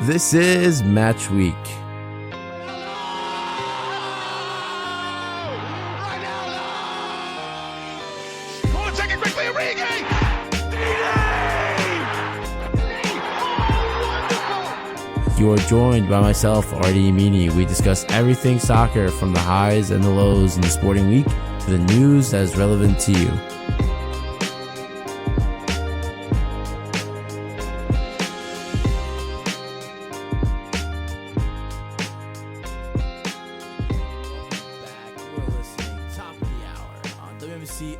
This is Match Week. You are joined by myself, Ardi Emini. We discuss everything soccer from the highs and the lows in the sporting week to the news that is relevant to you.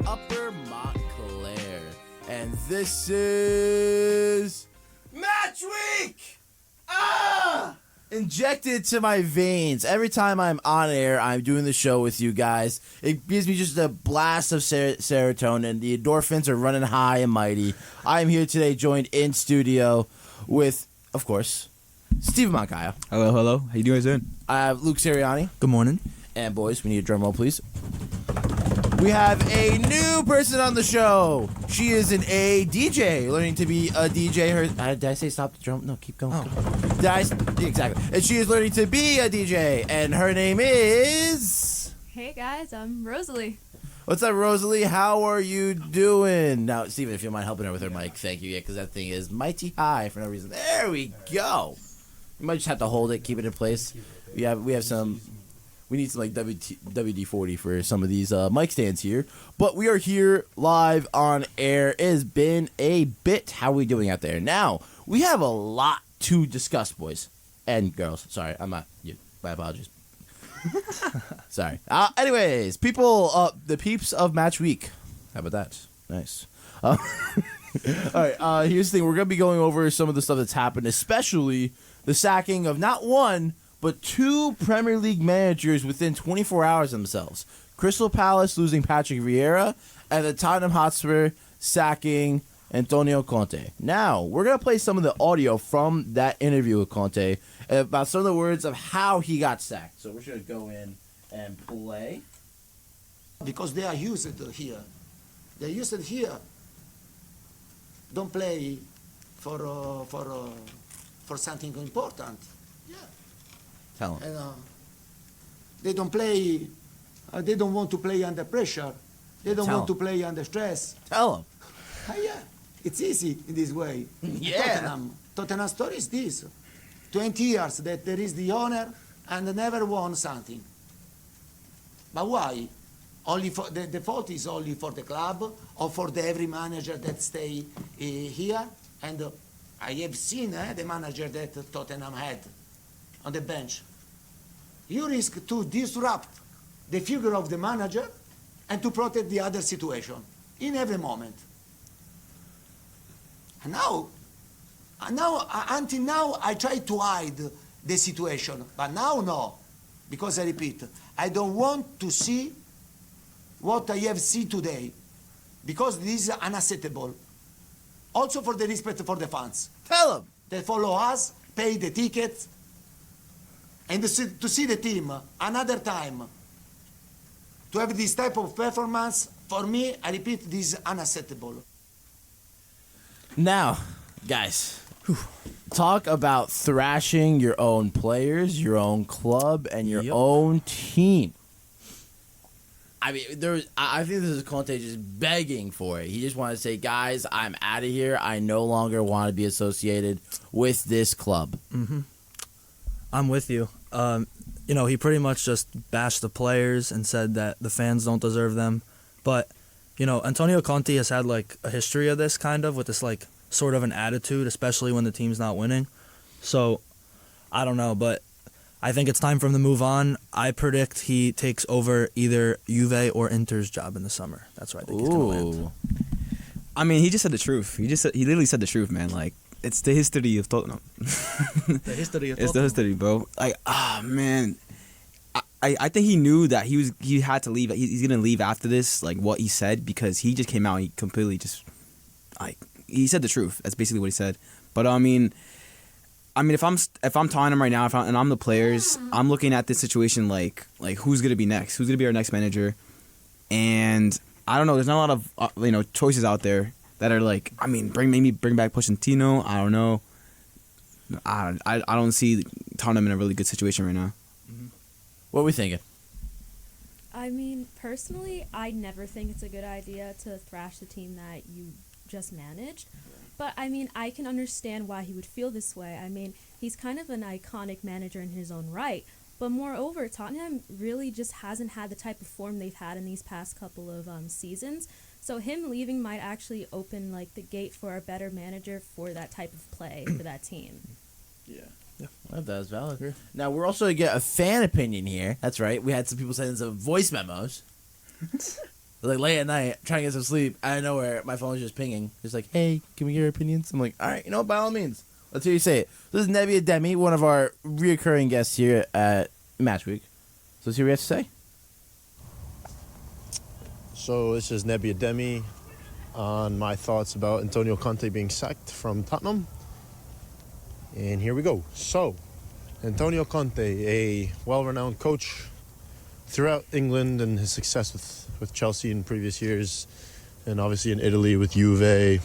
Upper Montclair, and this is Match Week. Injected to my veins every time I'm on air. I'm doing the show with you guys. It gives me just a blast of serotonin. The endorphins are running high and mighty. I am here today, joined in studio with, of course, Steve Moncayo. Hello. How you guys doing? I have Luke Cirianni. Good morning. And boys, we need a drum roll, please. We have a new person on the show. She is a DJ, learning to be a DJ. Did I say stop the drum? No, keep going. Exactly. And she is learning to be a DJ, and her name is... Hey guys, I'm Rosalie. What's up, Rosalie? How are you doing? Now, Steven, if you don't mind helping her with her mic, thank you. Yeah, because that thing is mighty high for no reason. There we go. You might just have to hold it, keep it in place. We have some... We need some like WD-40 for some of these mic stands here. But we are here live on air. It has been a bit. How are we doing out there? Now, we have a lot to discuss, boys and girls. Sorry, I'm not you. My apologies. Sorry. Anyways, people, the peeps of Match Week. How about that? Nice. All right, here's the thing. We're going to be going over some of the stuff that's happened, especially the sacking of not one, but two Premier League managers within 24 hours themselves. Crystal Palace losing Patrick Vieira, and the Tottenham Hotspur sacking Antonio Conte. Now, we're going to play some of the audio from that interview with Conte about some of the words of how he got sacked. So we're just going to go in and play. Because they are used here. They're used here. Don't play for something important. Tell him. And, they don't play. They don't want to play under pressure. They don't want to play under stress. Tell him. Yeah, it's easy in this way. Yeah. Tottenham story is this: 20 years that there is the owner and never won something. But why? Only for the fault is only for the club or for every manager that stay here. And I have seen the manager that Tottenham had on the bench. You risk to disrupt the figure of the manager and to protect the other situation in every moment. And until now, I try to hide the situation, but now no, because I repeat, I don't want to see what I have seen today, because this is unacceptable. Also for the respect for the fans. Tell them. They follow us, pay the tickets, and to see the team another time, to have this type of performance, for me, I repeat, this is unacceptable. Now, guys, talk about thrashing your own players, your own club, and your own team. I mean, I think this is Conte just begging for it. He just wanted to say, guys, I'm out of here. I no longer want to be associated with this club. Mm-hmm. I'm with you. He pretty much just bashed the players and said that the fans don't deserve them. But, Antonio Conte has had, a history of this kind of with this, sort of an attitude, especially when the team's not winning. So, I don't know, but I think it's time for him to move on. I predict he takes over either Juve or Inter's job in the summer. That's where I think he's going to land. I mean, he just said the truth. He literally said the truth, man. It's the history of Tottenham. The history of Tottenham. It's the history, bro. Man. I think he knew that he had to leave. He's gonna leave after this, what he said, because he just came out and he completely just he said the truth. That's basically what he said. But I mean, if I'm Tottenham right now, and I'm the players, I'm looking at this situation like who's gonna be next? Who's gonna be our next manager? And I don't know. There's not a lot of choices out there that are bring back Pochettino. I don't know. I don't see Tottenham in a really good situation right now. What are we thinking? I mean, personally, I never think it's a good idea to thrash the team that you just managed. But, I mean, I can understand why he would feel this way. I mean, he's kind of an iconic manager in his own right. But moreover, Tottenham really just hasn't had the type of form they've had in these past couple of seasons. So him leaving might actually open like the gate for a better manager for that type of play for that team. Yeah. Well, that was valid. Now, we're also going to get a fan opinion here. That's right. We had some people sending some voice memos. Like, late at night, trying to get some sleep. Out of nowhere, my phone was just pinging. Just like, hey, can we get your opinions? I'm like, all right, you know what? By all means. Let's hear you say it. This is Nebby Ademi, one of our reoccurring guests here at Match Week. So let's hear what you have to say. So this is Nebby Ademi on my thoughts about Antonio Conte being sacked from Tottenham. And here we go. So, Antonio Conte, a well-renowned coach throughout England and his success with Chelsea in previous years, and obviously in Italy with Juve,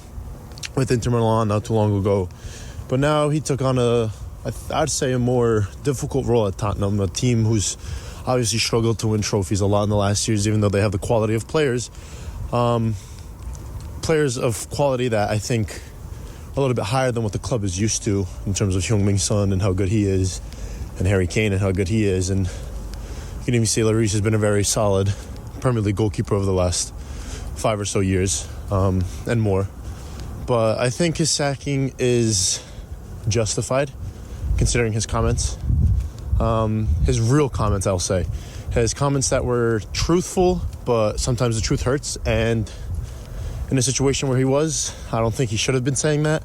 with Inter Milan not too long ago. But now he took on I'd say a more difficult role at Tottenham, a team who's obviously struggled to win trophies a lot in the last years, even though they have the quality of players. Players of quality that I think a little bit higher than what the club is used to in terms of Heung-min Son and how good he is, and Harry Kane and how good he is. And you can even see Lloris has been a very solid Premier League goalkeeper over the last 5 or so years, and more. But I think his sacking is justified, considering his comments. His real comments, I'll say. His comments that were truthful, but sometimes the truth hurts. And in a situation where he was, I don't think he should have been saying that.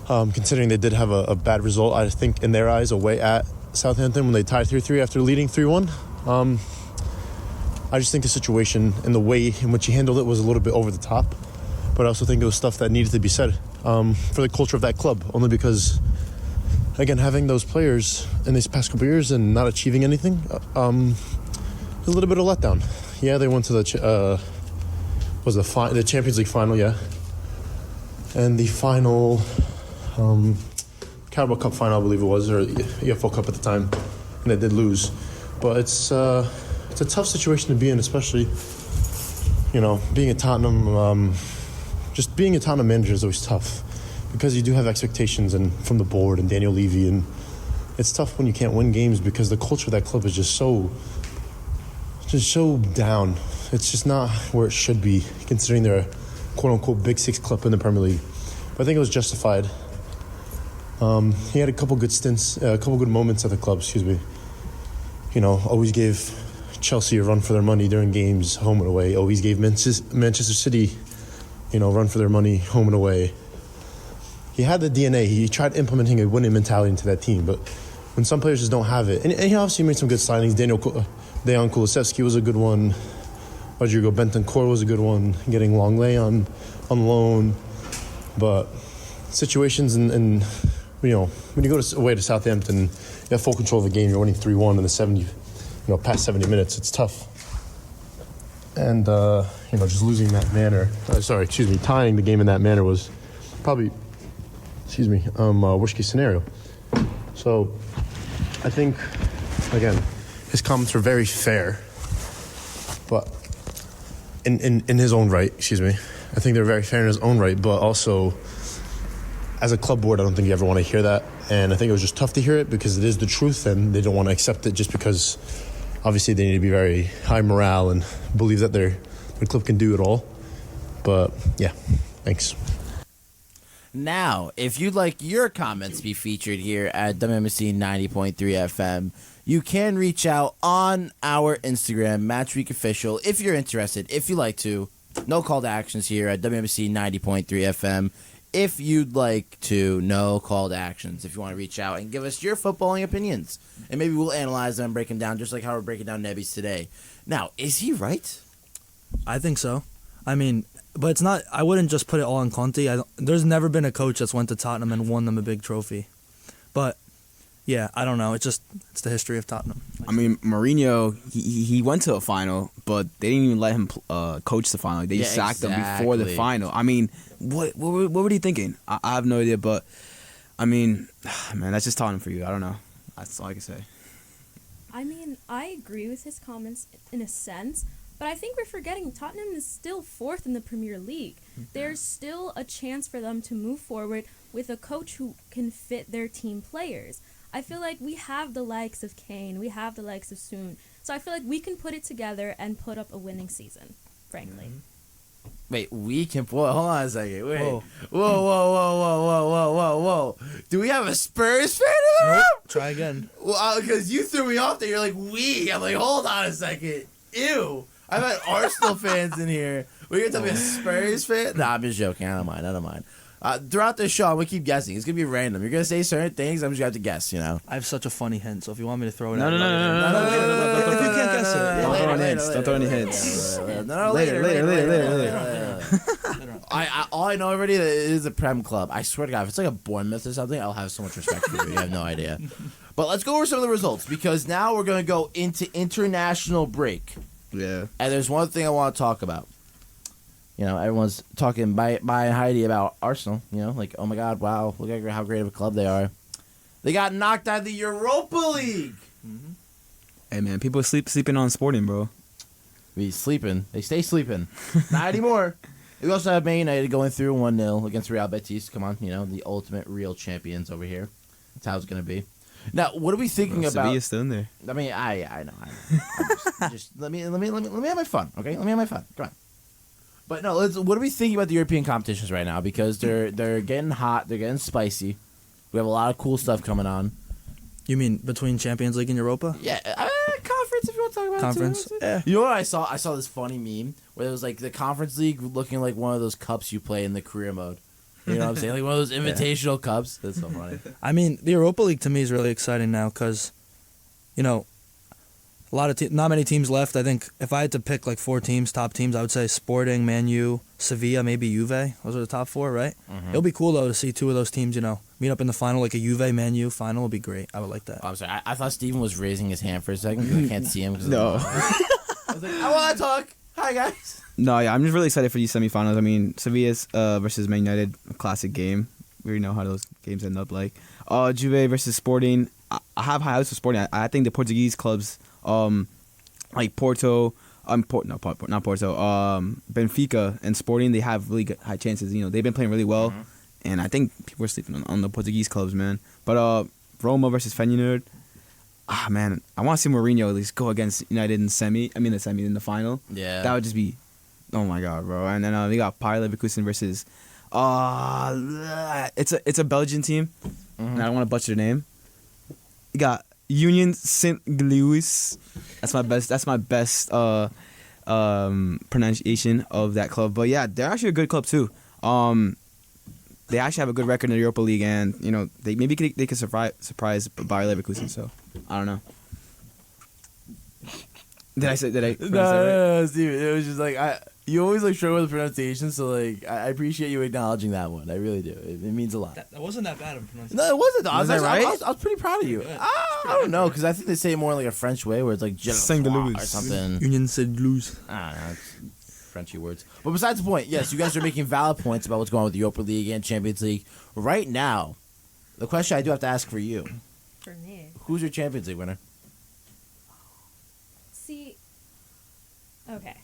Considering they did have a bad result, I think, in their eyes, away at Southampton when they tied 3-3 after leading 3-1. I just think the situation and the way in which he handled it was a little bit over the top. But I also think it was stuff that needed to be said for the culture of that club. Only because, again, having those players in these past couple of years and not achieving anything, a little bit of letdown. Yeah, they went to the Champions League final, yeah. And the final Carabao Cup final, I believe it was, or EFL Cup at the time, and they did lose. But it's a tough situation to be in, especially, being at Tottenham. Just being a Tottenham manager is always tough because you do have expectations and from the board and Daniel Levy, and it's tough when you can't win games because the culture of that club is just so down. It's just not where it should be, considering they're a quote-unquote Big Six club in the Premier League. But I think it was justified. He had a couple good stints, a couple good moments at the club, always gave Chelsea a run for their money during games, home and away. Always gave Manchester City, run for their money, home and away. He had the DNA. He tried implementing a winning mentality into that team. But when some players just don't have it, and he obviously made some good signings. Dejan Kulusevski was a good one. Rodrigo Bentancur was a good one, getting Longley on loan. But situations and when you go away to Southampton, you have full control of the game. You're winning 3-1 in the past 70 minutes. It's tough. And just losing that manner. Tying the game in that manner was probably, worst case scenario. So I think, again, his comments were very fair, but in his own right, I think they're very fair in his own right, but also as a club board, I don't think you ever want to hear that. And I think it was just tough to hear it because it is the truth and they don't want to accept it just because obviously they need to be very high morale and believe that their club can do it all. But yeah, thanks. Now, if you'd like your comments to be featured here at WMC 90.3 FM, you can reach out on our Instagram, Match Week Official, if you're interested, if you like to. No call to actions here at WMC 90.3 FM. If you'd like to, no call to actions. If you want to reach out and give us your footballing opinions, and maybe we'll analyze them and break them down just like how we're breaking down Nebby's today. Now, is he right? I think so. I mean, but it's not. I wouldn't just put it all on Conte. There's never been a coach that's went to Tottenham and won them a big trophy. But yeah, I don't know. It's the history of Tottenham. I mean, Mourinho, he went to a final, but they didn't even let him coach the final. They just sacked him before the final. I mean, what were they thinking? I have no idea, but I mean, man, that's just Tottenham for you. I don't know. That's all I can say. I mean, I agree with his comments in a sense, but I think we're forgetting Tottenham is still 4th in the Premier League. There's still a chance for them to move forward with a coach who can fit their team players. I feel like we have the likes of Kane, we have the likes of Soon, so I feel like we can put it together and put up a winning season, frankly. Wait, we can. Hold on a second. Wait. Whoa. Whoa. Do we have a Spurs fan in the room? Nope. Try again. Well, because you threw me off there. You're like, we. I'm like, hold on a second. Ew. I've had Arsenal fans in here. Were you going to tell me a Spurs fan? Nah, I'm just joking. I don't mind. Throughout this show, I'm going to keep guessing. It's going to be random. You're going to say certain things. I'm just going to have to guess, you know? I have such a funny hint, so if you want me to throw it No. If you can't guess it. Don't throw any hints. Don't throw any hints. Later. All I know already is a Prem club. I swear to God, if it's like a Bournemouth or something, I'll have so much respect for you. You have no idea. But let's go over some of the results, because now we're going to go into international break. Yeah. And there's one thing I want to talk about. You know, everyone's talking by Heidi about Arsenal. You know, like, oh my God, wow, look at how great of a club they are. They got knocked out of the Europa League. Mm-hmm. Hey, man, people sleeping on Sporting, bro. Be sleeping. They stay sleeping. Not anymore. We also have Man United going through 1-0 against Real Betis. Come on, you know, the ultimate real champions over here. That's how it's going to be. Now, what are we thinking about? Sevilla's still in there. I mean, I know. Just let me have my fun, okay? Let me have my fun. Come on. But no, what are we thinking about the European competitions right now? Because they're getting hot, they're getting spicy. We have a lot of cool stuff coming on. You mean between Champions League and Europa? Yeah, conference if you want to talk about Conference? it too. Yeah. You know what I saw? I saw this funny meme where it was like the Conference League looking like one of those cups you play in the career mode. You know what I'm saying? Like one of those invitational cups. That's so funny. I mean, the Europa League to me is really exciting now because, you know, a lot of not many teams left. I think if I had to pick like 4 teams, top teams, I would say Sporting, Man U, Sevilla, maybe Juve. Those are the top 4, right? Mm-hmm. It'll be cool though to see 2 of those teams, you know, meet up in the final, like a Juve, Man U final would be great. I would like that. Oh, I'm sorry. I thought Steven was raising his hand for a second because I can't see him. No. I was like, I want to talk. Hi, guys. No, yeah, I'm just really excited for these semifinals. I mean, Sevilla's versus Man United, a classic game. We already know how those games end up like. Juve versus Sporting. I have high hopes for Sporting. I think the Portuguese clubs, like Porto, not Porto, Benfica and Sporting, they have really good, high chances. You know, they've been playing really well, and I think people are sleeping on the Portuguese clubs, man. But Roma versus Feyenoord. Man, I want to see Mourinho at least go against United in in the final. Yeah. That would just be, oh my God, bro. And then we got Bayer Leverkusen versus, it's a Belgian team, and I don't want to butcher their name. You got Union Saint-Gilloise. That's my best pronunciation of that club. But yeah, they're actually a good club too. They actually have a good record in the Europa League, and you know they could surprise Bayer Leverkusen. So I don't know. Did I? No, Steven. It was just like you always like struggle with the pronunciation, so like I appreciate you acknowledging that one. I really do. It means a lot. That wasn't that bad of pronunciation. No, it wasn't. Though. Was that right? I was pretty proud of you. I don't know, because I think they say it more in like a French way, where it's like Saint-Gilloise or something. Union Saint-Gilloise. I don't know. It's Frenchy words. But besides the point, yes, you guys are making valid points about what's going on with the Europa League and Champions League. Right now, the question I do have to ask for you: For me. who's your Champions League winner? See, okay.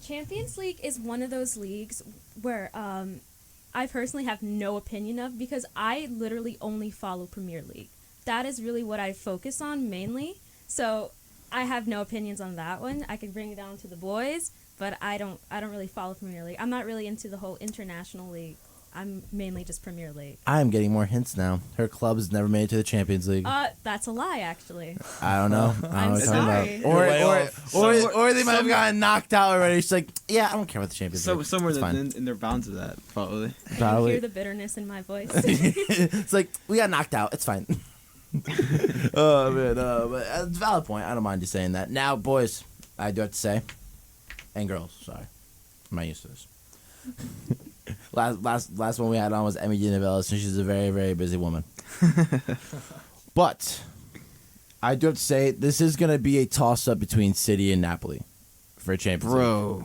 Champions League is one of those leagues where I personally have no opinion of, because I literally only follow Premier League. That is really what I focus on mainly. So I have no opinions on that one. I could bring it down to the boys, but I don't really follow Premier League. I'm not really into the whole international league. I'm mainly just Premier League. I'm getting more hints now. Her club has never made it to the Champions League. That's a lie, actually. I don't know. I don't know what you're talking about. Or they might have gotten knocked out already. She's like, yeah, I don't care about the Champions League. Somewhere It's fine. in their bounds of that, probably. I Probably. can hear the bitterness in my voice. It's like, we got knocked out. It's fine. Oh, man. But it's a valid point. I don't mind you saying that. Now, boys, I do have to say, and girls, sorry. I'm not used to this. Last one we had on was Emmy Dinavelis, and she's a very, very busy woman. But I do have to say, this is going to be a toss-up between City and Napoli for a Champions League. Bro.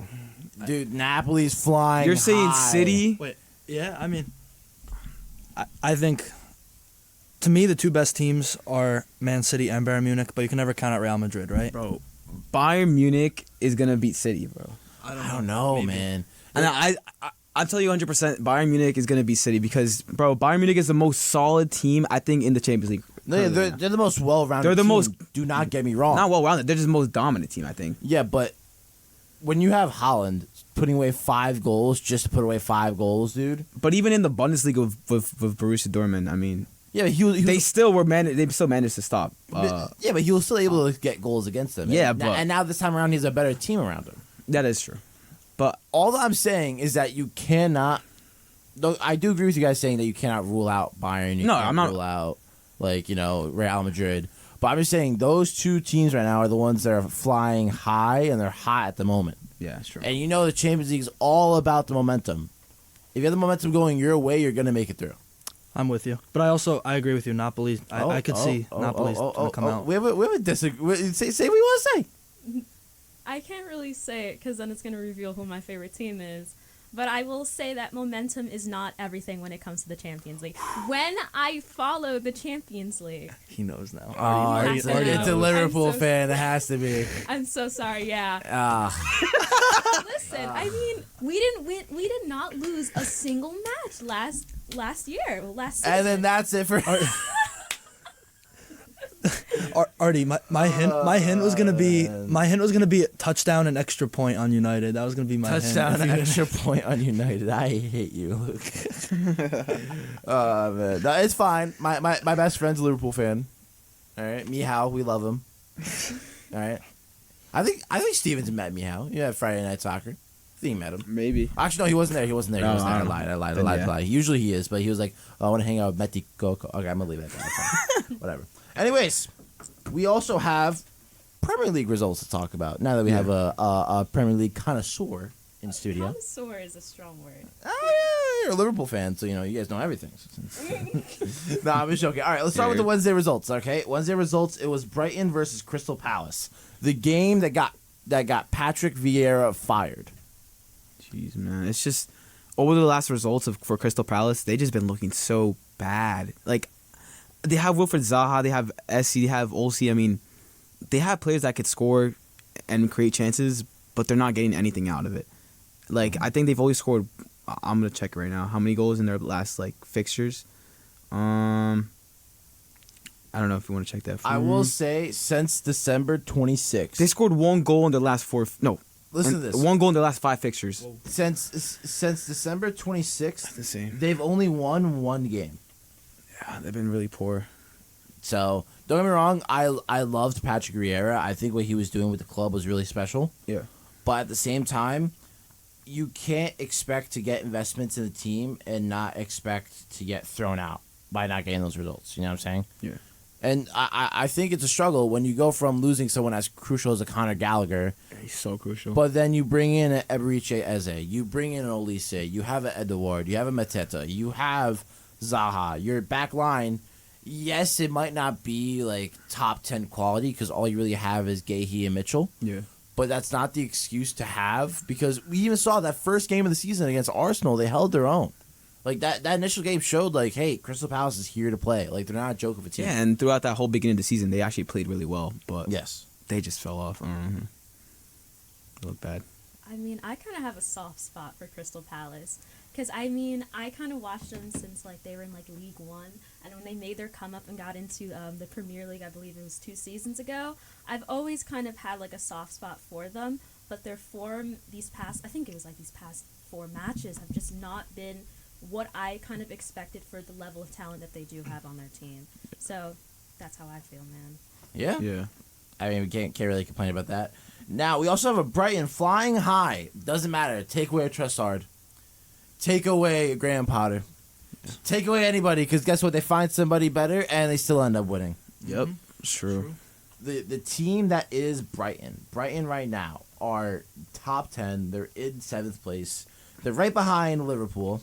Dude, Napoli's flying You're saying high. City? Wait, yeah, I mean, I think to me, the two best teams are Man City and Bayern Munich, but you can never count out Real Madrid, right? Bro, Bayern Munich is gonna beat City, bro. I don't know, man. And I'll tell you 100%, Bayern Munich is gonna beat City because, bro, Bayern Munich is the most solid team I think in the Champions League. They're the most well-rounded. They're the team. most. Do not get me wrong. Not well-rounded. They're just the most dominant team, I think. Yeah, but when you have Holland putting away 5 goals just to put away 5 goals, dude. But even in the Bundesliga with Borussia Dortmund, I mean, Yeah, he they still managed to stop. yeah, but he was still able to get goals against them. Yeah, and now this time around, he's a better team around him. That is true. But All that I'm saying is that you cannot. Though I do agree with you guys saying that you cannot rule out Bayern. You No, can't I'm not- rule out Real Madrid. But I'm just saying those two teams right now are the ones that are flying high and they're hot at the moment. yeah, it's true. And you know the Champions League is all about the momentum. If you have the momentum going your way, you're gonna make it through. I'm with you. But I agree with you. Napoli, I could see Napoli's going to come out. We have a disagree. Say what you want to say. I can't really say it because then it's going to reveal who my favorite team is. But I will say that momentum is not everything when it comes to the Champions League. When I follow the Champions League, He knows now. Oh, it's a Liverpool I'm so fan. It has to be. I'm so sorry. Yeah. Listen, I mean, we didn't win. We did not lose a single match last year. Last season. And then that's it for. Artie, my hint was gonna be a touchdown and extra point on United. That was gonna be my Touchdown, hint. extra point on United. I hate you, Luke. Man. No, it's fine. My best friend's a Liverpool fan. All right, Mihao, we love him. All right, I think Steven's met Mihao. You had Friday Night Soccer. I think he met him. Maybe. Actually, no, he wasn't there. He wasn't there. No, He wasn't I there. don't I know. lied. Then, yeah. Usually he is, but he was like, oh, I want to hang out with Meti Coco. Okay, I'm gonna leave it at that. That's fine. Whatever. Anyways, we also have Premier League results to talk about. Now that we have a Premier League connoisseur in studio. Connoisseur is a strong word. Oh, yeah, you're a Liverpool fan, so you guys know everything. No, I'm just joking. All right, let's start with the Wednesday results. Okay, Wednesday results. It was Brighton versus Crystal Palace, the game that got Patrick Vieira fired. Jeez, man, it's just over the last results for Crystal Palace, they just been looking so bad. Like they have Wilfred Zaha, they have SC, they have Olsey. I mean, they have players that could score and create chances, but they're not getting anything out of it. Like I think they've only scored. I'm gonna check right now how many goals in their last fixtures. I don't know if you want to check that. I will say since December 26th, They scored 1 goal in the last 4. No, listen to this. 1 goal in the last 5 fixtures. Since December 26th, The same. they've only won 1 game. Yeah, they've been really poor. So don't get me wrong, I loved Patrick Vieira. I think what he was doing with the club was really special. Yeah. But at the same time, you can't expect to get investments in the team and not expect to get thrown out by not getting those results. You know what I'm saying? Yeah. And I think it's a struggle when you go from losing someone as crucial as a Conor Gallagher, He's so crucial. but then you bring in an Eberechi Eze, you bring in an Olise, you have an Edouard, you have a Mateta, you have Zaha. Your back line, yes, it might not be top 10 quality because all you really have is Gahey and Mitchell. Yeah. But that's not the excuse to have because we even saw that first game of the season against Arsenal, they held their own. That initial game showed hey, Crystal Palace is here to play. They're not a joke of a team. Yeah, and throughout that whole beginning of the season, they actually played really well, but Yes. they just fell off. They look bad. I mean, I kind of have a soft spot for Crystal Palace because I kind of watched them since they were in League One, and when they made their come up and got into the Premier League, I believe it was 2 seasons ago. I've always kind of had a soft spot for them, but their form these past 4 matches have just not been what I kind of expected for the level of talent that they do have on their team. So that's how I feel, man. Yeah. Yeah. I mean, we can't really complain about that. Now, we also have a Brighton flying high. Doesn't matter. Take away a Trossard. Take away a Graham Potter. Take away anybody, because guess what? They find somebody better, and they still end up winning. Yep. True. The team that is Brighton right now are top 10. They're in 7th place. They're right behind Liverpool.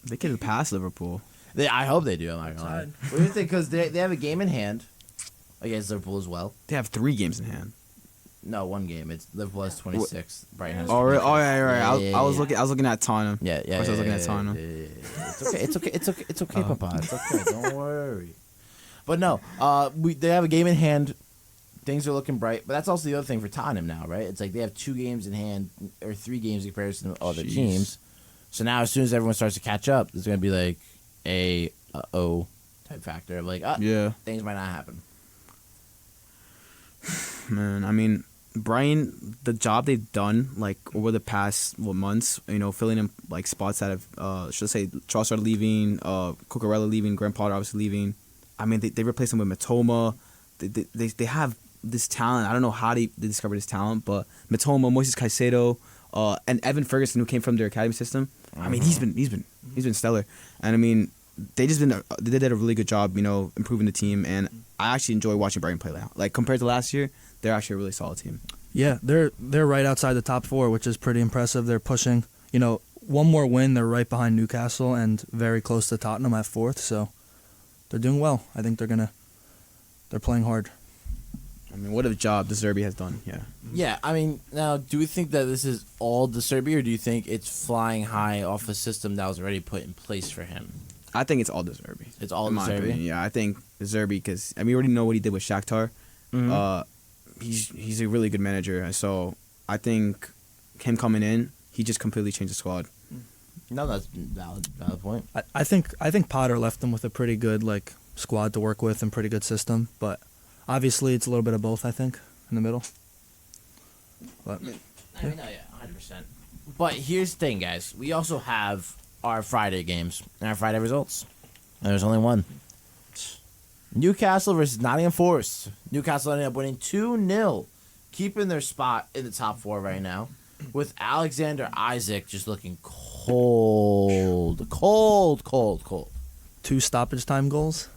They could pass Liverpool. I hope they do. I'm not gonna lie. What do you think? Because they have a game in hand against Liverpool as well. They have 3 games in hand. No, one game. It's Liverpool has 26. Brighton has. Oh, really? 26. Oh, yeah, right. Yeah, I was looking at Tottenham. Yeah. Of course I was looking at Tottenham. It's okay. It's okay, Papa. It's okay. Don't worry. But no, they have a game in hand. Things are looking bright, but that's also the other thing for Tottenham now, right? It's like they have 2 games in hand or 3 games in comparison to other teams. So now, as soon as everyone starts to catch up, there's going to be like a type factor of like, things might not happen. Man, I mean, Brian, the job they've done like over the past months, filling in like spots that have, should I say, Trossard leaving, Cucurella leaving, Graham Potter obviously leaving. I mean, they replaced him with Matoma. They have this talent. I don't know how they discovered this talent, but Matoma, Moises Caicedo, and Evan Ferguson, who came from their academy system. I mean, he's been stellar, and I mean, they did a really good job, improving the team, and I actually enjoy watching Brighton play now. Like compared to last year, they're actually a really solid team. Yeah, they're right outside the top 4, which is pretty impressive. They're pushing, one more win, they're right behind Newcastle and very close to Tottenham at 4th. So they're doing well. I think they're playing hard. I mean, what a job De Zerbi has done. Yeah. Yeah, I mean, now, do we think that this is all De Zerbi, or do you think it's flying high off a system that was already put in place for him? I think it's all De Zerbi. It's all in De my Zerbi? opinion. Yeah, I think De Zerbi, because we already know what he did with Shakhtar. Mm-hmm. He's a really good manager, so I think him coming in, he just completely changed the squad. No, that's valid point. I think Potter left them with a pretty good squad to work with and pretty good system, but obviously it's a little bit of both, I think, in the middle. But I mean, no, yeah, 100%. But here's the thing, guys. We also have our Friday games and our Friday results. And there's only one. Newcastle versus Nottingham Forest. Newcastle ended up winning 2-0, keeping their spot in the top 4 right now, with Alexander Isak just looking cold. 2 stoppage time goals.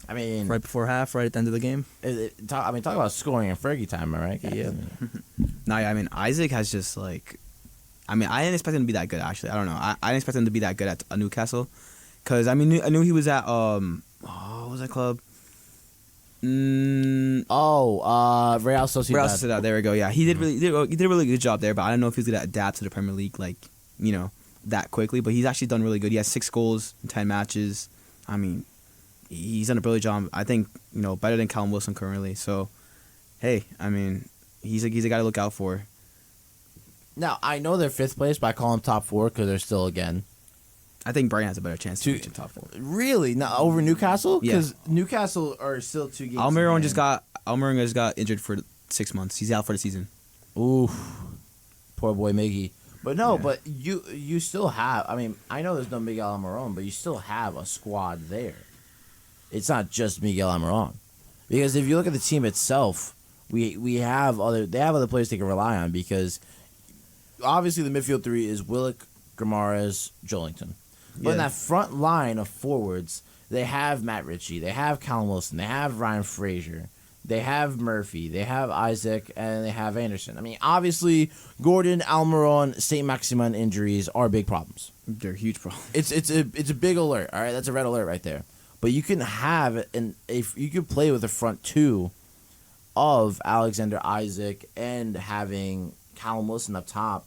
I mean, Right before half, right at the end of the game. talk about scoring in Fergie time, all right? Yeah. No, yeah, I mean, Isaac has just I didn't expect him to be that good, actually. I don't know. I didn't expect him to be that good at Newcastle. Because, I knew he was at, what was that club? Real Sociedad. Real Sociedad, there we go. Yeah, he did a really good job there, but I don't know if he's going to adapt to the Premier League, that quickly. But he's actually done really good. He has 6 goals in 10 matches. I mean, he's done a brilliant job. I think, better than Callum Wilson currently. So, hey, I mean, he's a guy to look out for. Now, I know they're 5th place, but I call them top 4 because they're still, again... I think Brighton has a better chance to reach the top 4. Really? Not over Newcastle? Yeah. Because Newcastle are still 2 games. Almiron just got injured for 6 months. He's out for the season. Ooh, poor boy Miggy. But no, but you still have. I mean, I know there's no Miguel Almiron, but you still have a squad there. It's not just Miguel Almiron, because if you look at the team itself, they have other players they can rely on, because obviously the midfield 3 is Willock, Guimaraes, Joelinton. But in that front line of forwards, they have Matt Ritchie, they have Callum Wilson, they have Ryan Fraser, they have Murphy, they have Isaac, and they have Anderson. I mean, obviously, Gordon, Almiron, St. Maximin injuries are big problems. They're huge problems. It's a big alert. All right, that's a red alert right there. But you can have if you could play with the front 2 of Alexander Isaac and having Callum Wilson up top,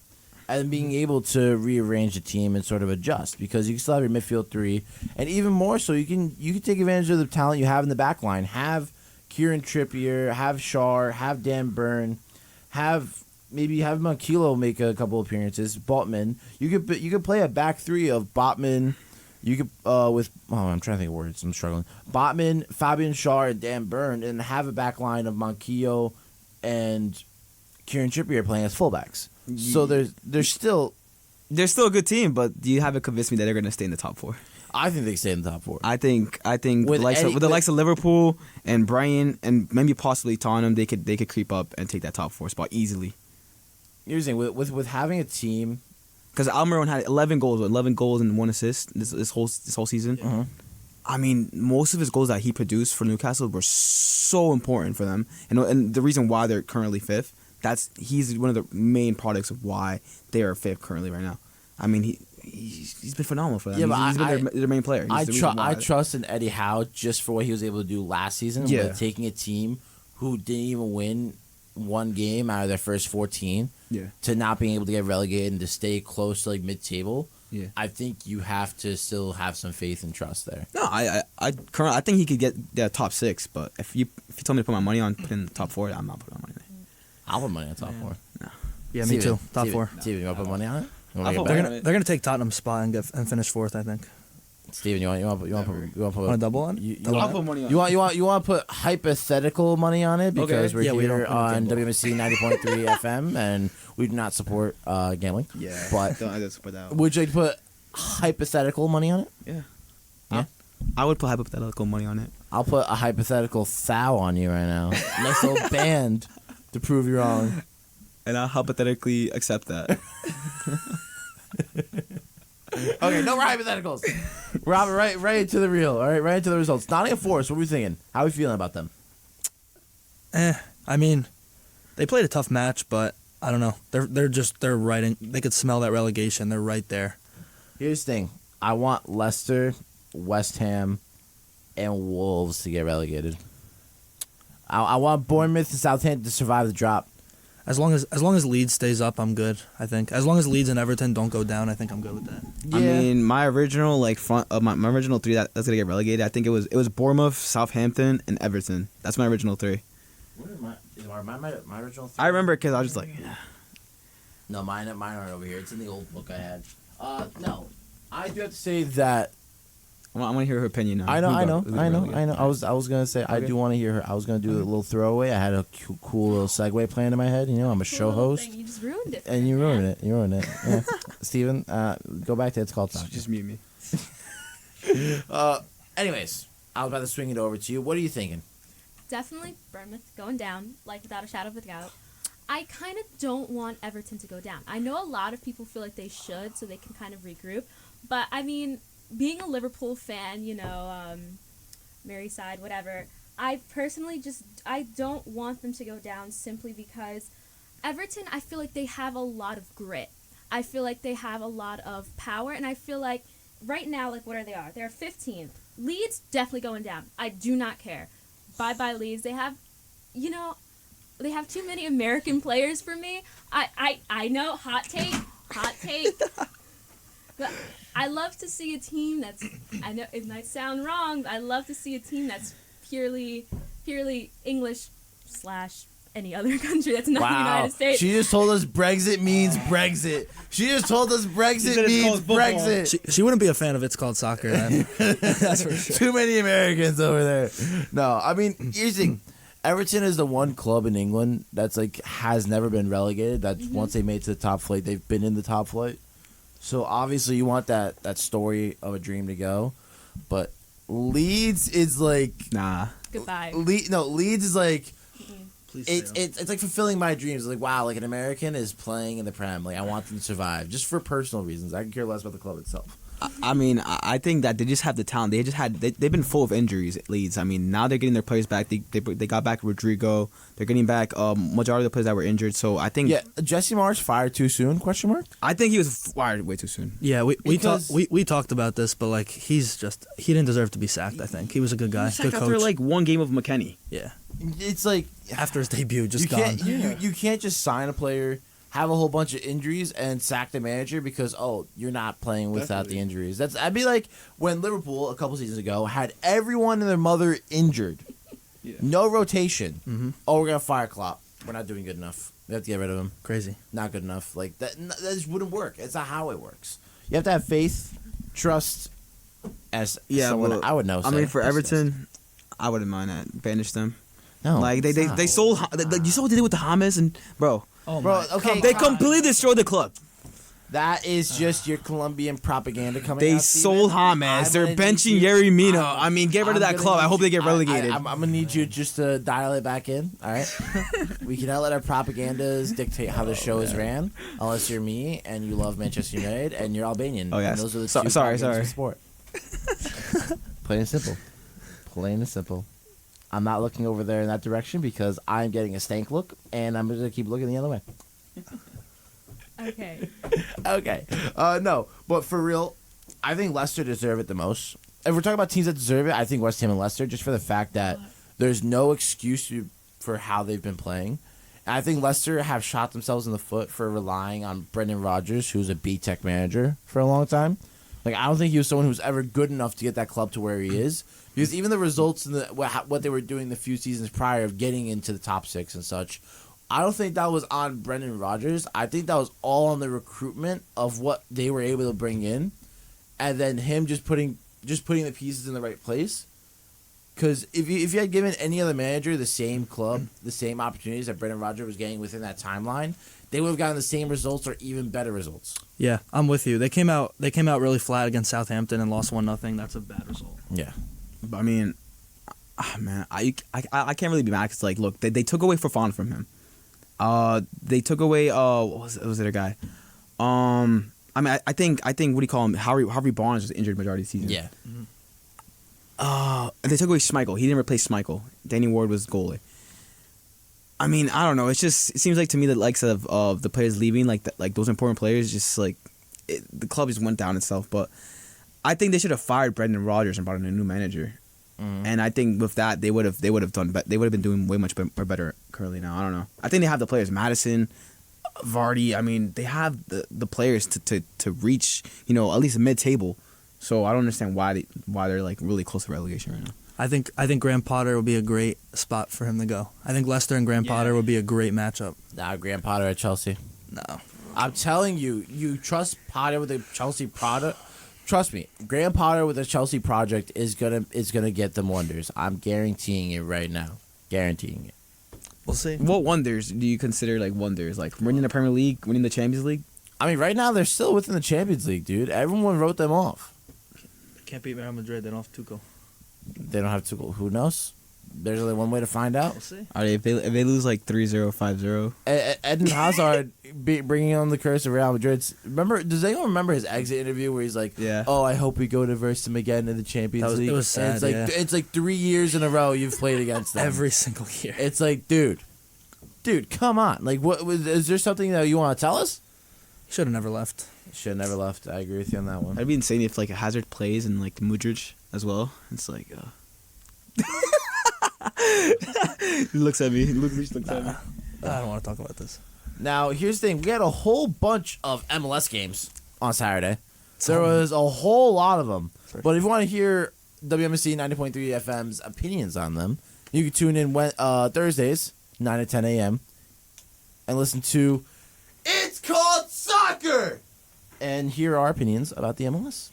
and being able to rearrange the team and sort of adjust, because you can still have your midfield 3, and even more so, you can take advantage of the talent you have in the back line. Have Kieran Trippier, have Shaw, have Dan Burn, have Moncayo make a couple appearances. Botman, you could play a back 3 of Botman. You could I'm trying to think of words. I'm struggling. Botman, Fabian Shaw, and Dan Burn, and have a back line of Moncayo and Kieran Trippier playing as fullbacks. So they're still a good team, but you haven't convinced me that they're going to stay in the top 4. I think they stay in the top 4. I think with the likes of Liverpool and Brighton and maybe possibly Tottenham, they could creep up and take that top 4 spot easily. You're saying with having a team, because Almiron had 11 goals and 1 assist this whole season. Uh-huh. I mean, most of his goals that he produced for Newcastle were so important for them, and the reason why they're currently 5th. He's one of the main products of why they are 5th currently right now. I mean, he's been phenomenal for them. Yeah, he's been their main player. I trust in Eddie Howe just for what he was able to do last season. Yeah. With taking a team who didn't even win one game out of their first 14 Yeah. to not being able to get relegated and to stay close to like mid-table, Yeah. I think you have to still have some faith and trust there. No, I think he could get the top 6, but if you told me to put my money on putting top 4, I'm not putting my money there. I'll put money on top 4. Yeah, me too. Top 4. Steven, you want to put money on it? You wanna I'll get put back? money They're gonna take Tottenham's spot and finish 4th, I think. Steven, you want to put Want a double on? I'll put money on You want to put hypothetical money on it because Okay. we're We don't here put a on gamble. WMC 90.3 FM and we do not support gambling. Yeah. But I just put that. would you like to put hypothetical money on it? Yeah. Yeah? I would put hypothetical money on it. I'll put a hypothetical thou on you right now. Nice little band to prove you wrong. And I'll hypothetically accept that. Okay, no more hypotheticals. Robert, right into the real. All right, right into the results. Nottingham Forest. What are we thinking? How are we feeling about them? I mean, they played a tough match, but I don't know. They're right in. They could smell that relegation. They're right there. Here's the thing. I want Leicester, West Ham, and Wolves to get relegated. I want Bournemouth and Southampton to survive the drop. As long as Leeds stays up, I'm good. I think as long as Leeds and Everton don't go down, I think I'm good with that. Yeah. I mean, my original my original 3 that's gonna get relegated. I think it was Bournemouth, Southampton, and Everton. That's my original 3. What are my original three? I remember because I was just like, No, mine aren't over here. It's in the old book I had. No. I do have to say that I want to hear her opinion now. I know. Who's relegated? I was gonna say I Okay. do want to hear her. I was gonna do a little throwaway. I had a cool little segue planned in my head. You know, I'm a show Cool host, thing. You just ruined it. and you ruined it. You ruined it. Yeah. Steven, go back to It's Called Soccer. Just mute me. Anyways, I was about to swing it over to you. What are you thinking? Definitely Bournemouth going down, like without a shadow of a doubt. I kind of don't want Everton to go down. I know a lot of people feel like they should, so they can kind of regroup. But I mean, being a Liverpool fan, you know, Merseyside, whatever. I personally I don't want them to go down simply because Everton, I feel like they have a lot of grit. I feel like they have a lot of power, and I feel like right now, like what are they? They're 15th. Leeds definitely going down. I do not care. Bye Leeds. They have, you know, they have too many American players for me. I know, hot take. But I love to see a team that's, I know it might sound wrong, but I love to see a team that's purely English / any other country that's not the United States. She just told us Brexit means Brexit. She just told us Brexit said it's means called football. Brexit. She wouldn't be a fan of It's Called Soccer then. That's for sure. Too many Americans over there. No, I mean, here's the thing. Everton is the one club in England that's like has never been relegated. That once they made it to the top flight, they've been in the top flight. So obviously you want that story of a dream to go, but Leeds is like Nah. Goodbye. Leeds is like Please it's like fulfilling my dreams. It's like wow, like an American is playing in the Prem. Like I want them to survive just for personal reasons. I can care less about the club itself. I mean, I think that they just have the talent. They've been full of injuries at Leeds. I mean, now they're getting their players back. They got back Rodrigo. They're getting back majority of the players that were injured. So I think Jesse Marsh fired too soon? Question mark. I think he was fired way too soon. Yeah, we Because- talked about this, but like he didn't deserve to be sacked. I think he was a good guy, good After coach. like one game of McKennie. Yeah, It's like after his debut, just you gone. can't you can't just sign a player, have a whole bunch of injuries, and sack the manager because you're not playing without the injuries. I'd be like when Liverpool a couple seasons ago had everyone and their mother injured, no rotation. Mm-hmm. Oh, we're gonna fire Klopp. We're not doing good enough. We have to get rid of him. Crazy. Not good enough. Like that just wouldn't work. It's not how it works. You have to have faith, trust. As someone well, I would know. I mean, for Trust. Everton, I wouldn't mind that. Banish them. no, Like they stop. sold. You saw what they did with the James and bro. Oh Bro, okay, They completely destroyed the club. that is just your Colombian propaganda coming They out, sold Steven. James. They're I'm gonna benching need you- Yerry Mina. I'm- I mean, get rid of I'm that gonna club. I need hope they get you- relegated. I'm gonna need you just to dial it back in. All right, we cannot let our propagandas dictate how the show is ran, unless you're me and you love Manchester United and you're Albanian. Oh, And yes. those are the So- two sorry, propagandas sorry. for sport. Plain and simple. Plain and simple. I'm not looking over there in that direction because I'm getting a stank look, and I'm gonna keep looking the other way. Okay. Okay. No, but for real, I think Leicester deserve it the most. If we're talking about teams that deserve it, I think West Ham and Leicester, just for the fact that there's no excuse for how they've been playing. And I think Leicester have shot themselves in the foot for relying on Brendan Rodgers, who's a B-Tech manager for a long time. Like, I don't think he was someone who was ever good enough to get that club to where he is. Because even the results in what they were doing the few seasons prior of getting into the top 6 and such, I don't think that was on Brendan Rodgers. I think that was all on the recruitment of what they were able to bring in, and then him just putting the pieces in the right place. Because if you had given any other manager the same club, the same opportunities that Brendan Rodgers was getting within that timeline, they would have gotten the same results or even better results. Yeah, I'm with you. They came out really flat against Southampton and lost 1-0. That's a bad result. Yeah. But, I mean, man, I can't really be mad because, like, look, they took away Fofana from him. They took away what was it, a guy? I mean, I think what do you call him? Harvey Barnes was injured majority of the season. Yeah. And they took away Schmeichel. He didn't replace Schmeichel. Danny Ward was goalie. I mean, I don't know. It seems like to me that likes of the players leaving, like those important players, just like the club just went down itself. But I think they should have fired Brendan Rodgers and brought in a new manager. Mm-hmm. And I think with that they would have been doing way much better currently now. I don't know. I think they have the players, Madison, Vardy. I mean, they have the players to reach, at least mid-table. So I don't understand why they're like really close to relegation right now. I think Graham Potter would be a great spot for him to go. I think Leicester and Graham Potter would be a great matchup. Nah, Graham Potter at Chelsea. No. I'm telling you, you trust Potter with the Chelsea product. Trust me, Graham Potter with the Chelsea project is gonna get them wonders. I'm guaranteeing it right now. Guaranteeing it. We'll see. What wonders do you consider like wonders? Like winning the Premier League, winning the Champions League? I mean, right now they're still within the Champions League, dude. Everyone wrote them off. They can't beat Real Madrid. They don't have Tuchel. They don't have to go. Who knows? There's only one way to find out. We'll see. If they lose like 3-0, 5-0. Eden Hazard bringing on the curse of Real Madrid. Does anyone remember his exit interview where he's like, yeah. "Oh, I hope we go to verse them again in the Champions League." It was sad. And it's like 3 years in a row you've played against them. Every single year. It's like, dude, come on. Like, is there something that you want to tell us? He should have never left. Should have never left. I agree with you on that one. I'd be insane if like Hazard plays and like Mudryk as well. It's like. He looks at me. Looks at me. I don't want to talk about this. Now, here's the thing. We had a whole bunch of MLS games on Saturday. There was a whole lot of them. But if you want to hear WMSC 90.3 FM's opinions on them, you can tune in Thursdays, 9 to 10 a.m., and listen to It's Called Soccer! And hear our opinions about the MLS.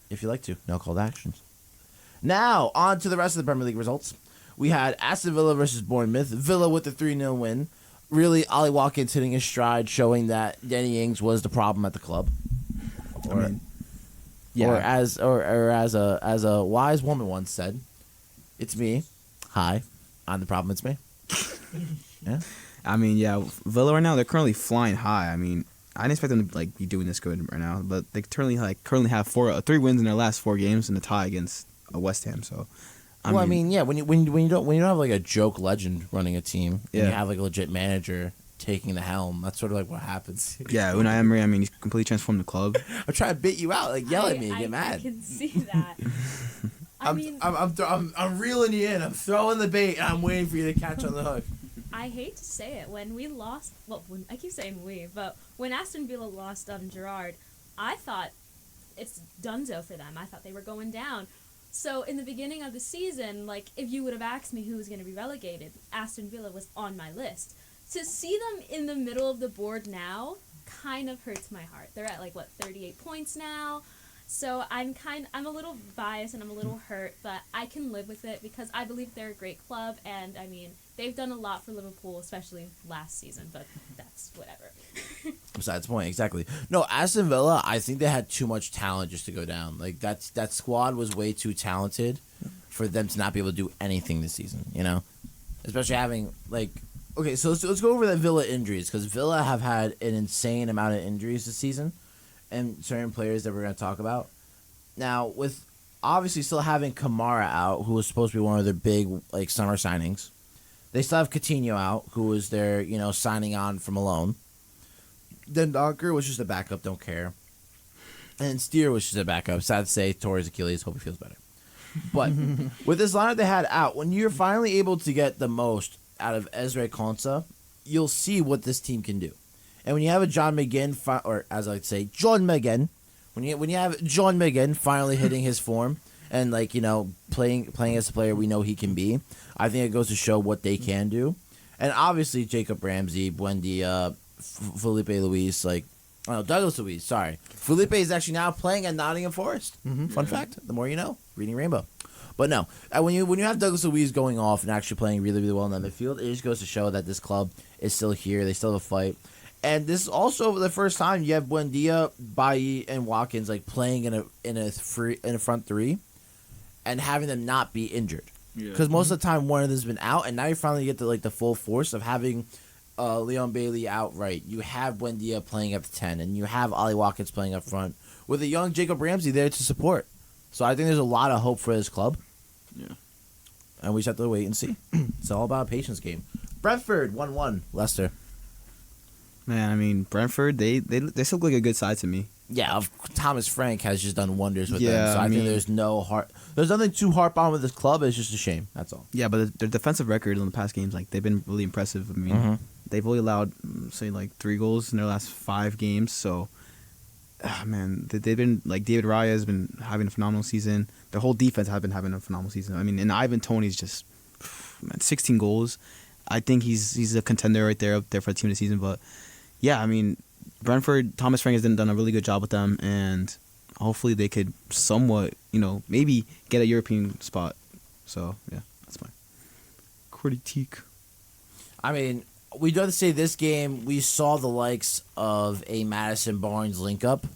If you like to. No call to actions. Now, on to the rest of the Premier League results. We had Aston Villa versus Bournemouth. Villa with the 3-0 win. Really, Ollie Watkins hitting his stride, showing that Danny Ings was the problem at the club. Or as a wise woman once said, "It's me. Hi, I'm the problem. It's me." Yeah. I mean, yeah, Villa right now they're currently flying high. I mean, I didn't expect them to like be doing this good right now, but they currently have 3 wins in their last 4 games and a tie against West Ham. So. I mean, yeah. When you don't have like a joke legend running a team, and you have like a legit manager taking the helm, that's sort of like what happens. Yeah, Unai Emery. I mean, he's completely transformed the club. I'm trying to bait you out, like yell at me, get mad. I can see that. I'm reeling you in. I'm throwing the bait, and I'm waiting for you to catch on the hook. I hate to say it, when we lost, I keep saying we, but when Aston Villa lost Gerrard, I thought it's donezo for them. I thought they were going down. So in the beginning of the season, like, if you would have asked me who was going to be relegated, Aston Villa was on my list. To see them in the middle of the board now kind of hurts my heart. They're at 38 points now. So I'm a little biased and I'm a little hurt, but I can live with it because I believe they're a great club, and I mean, they've done a lot for Liverpool, especially last season, but that's whatever. Besides the point, exactly. No, Aston Villa, I think they had too much talent just to go down. Like, that squad was way too talented for them to not be able to do anything this season, Especially having, okay, so let's go over the Villa injuries, because Villa have had an insane amount of injuries this season, and certain players that we're going to talk about. Now, with obviously still having Kamara out, who was supposed to be one of their big, summer signings, they still have Coutinho out, who was their, signing on from a loan. Then Donker was just a backup, don't care. And Steer was just a backup. Sad to say, tore his Achilles, hope he feels better. But with this lineup they had out, when you're finally able to get the most out of Ezra Konsa you'll see what this team can do. And when you have a John McGinn, or as I like to say, John McGinn, when you have John McGinn finally hitting his form and playing as a player we know he can be, I think it goes to show what they can do. And obviously Jacob Ramsey, Buendia, Felipe Luis, Douglas Luiz. Sorry, Felipe is actually now playing at Nottingham Forest. Mm-hmm. Fun fact: the more you know. Reading Rainbow. But no, when you have Douglas Luiz going off and actually playing really, really well in the midfield, it just goes to show that this club is still here. They still have a fight. And this is also the first time you have Buendia, Bailly, and Watkins playing in a front three, and having them not be injured. Because most of the time one of them's been out, and now you finally get the full force of having Leon Bailey outright. You have Buendia playing up to 10, and you have Ollie Watkins playing up front with a young Jacob Ramsey there to support. So I think there's a lot of hope for this club. Yeah. And we just have to wait and see. It's all about a patience game. Brentford 1-1. Leicester. Man, I mean, Brentford, they still look like a good side to me. Yeah, Thomas Frank has just done wonders with them. So I think there's nothing too harp on with this club. It's just a shame. That's all. Yeah, but their defensive record in the past games, they've been really impressive. I mean, they've only allowed, 3 goals in their last 5 games. So, man, they've been, David Raya has been having a phenomenal season. Their whole defense have been having a phenomenal season. I mean, and Ivan Toney's just, 16 goals. I think he's a contender right there, up there for the team of the season. But, yeah, I mean, Brentford, Thomas Frank has done a really good job with them, and hopefully they could somewhat, maybe get a European spot. So, yeah, that's my critique. I mean, we do have to say this game, we saw the likes of a Madison Barnes link-up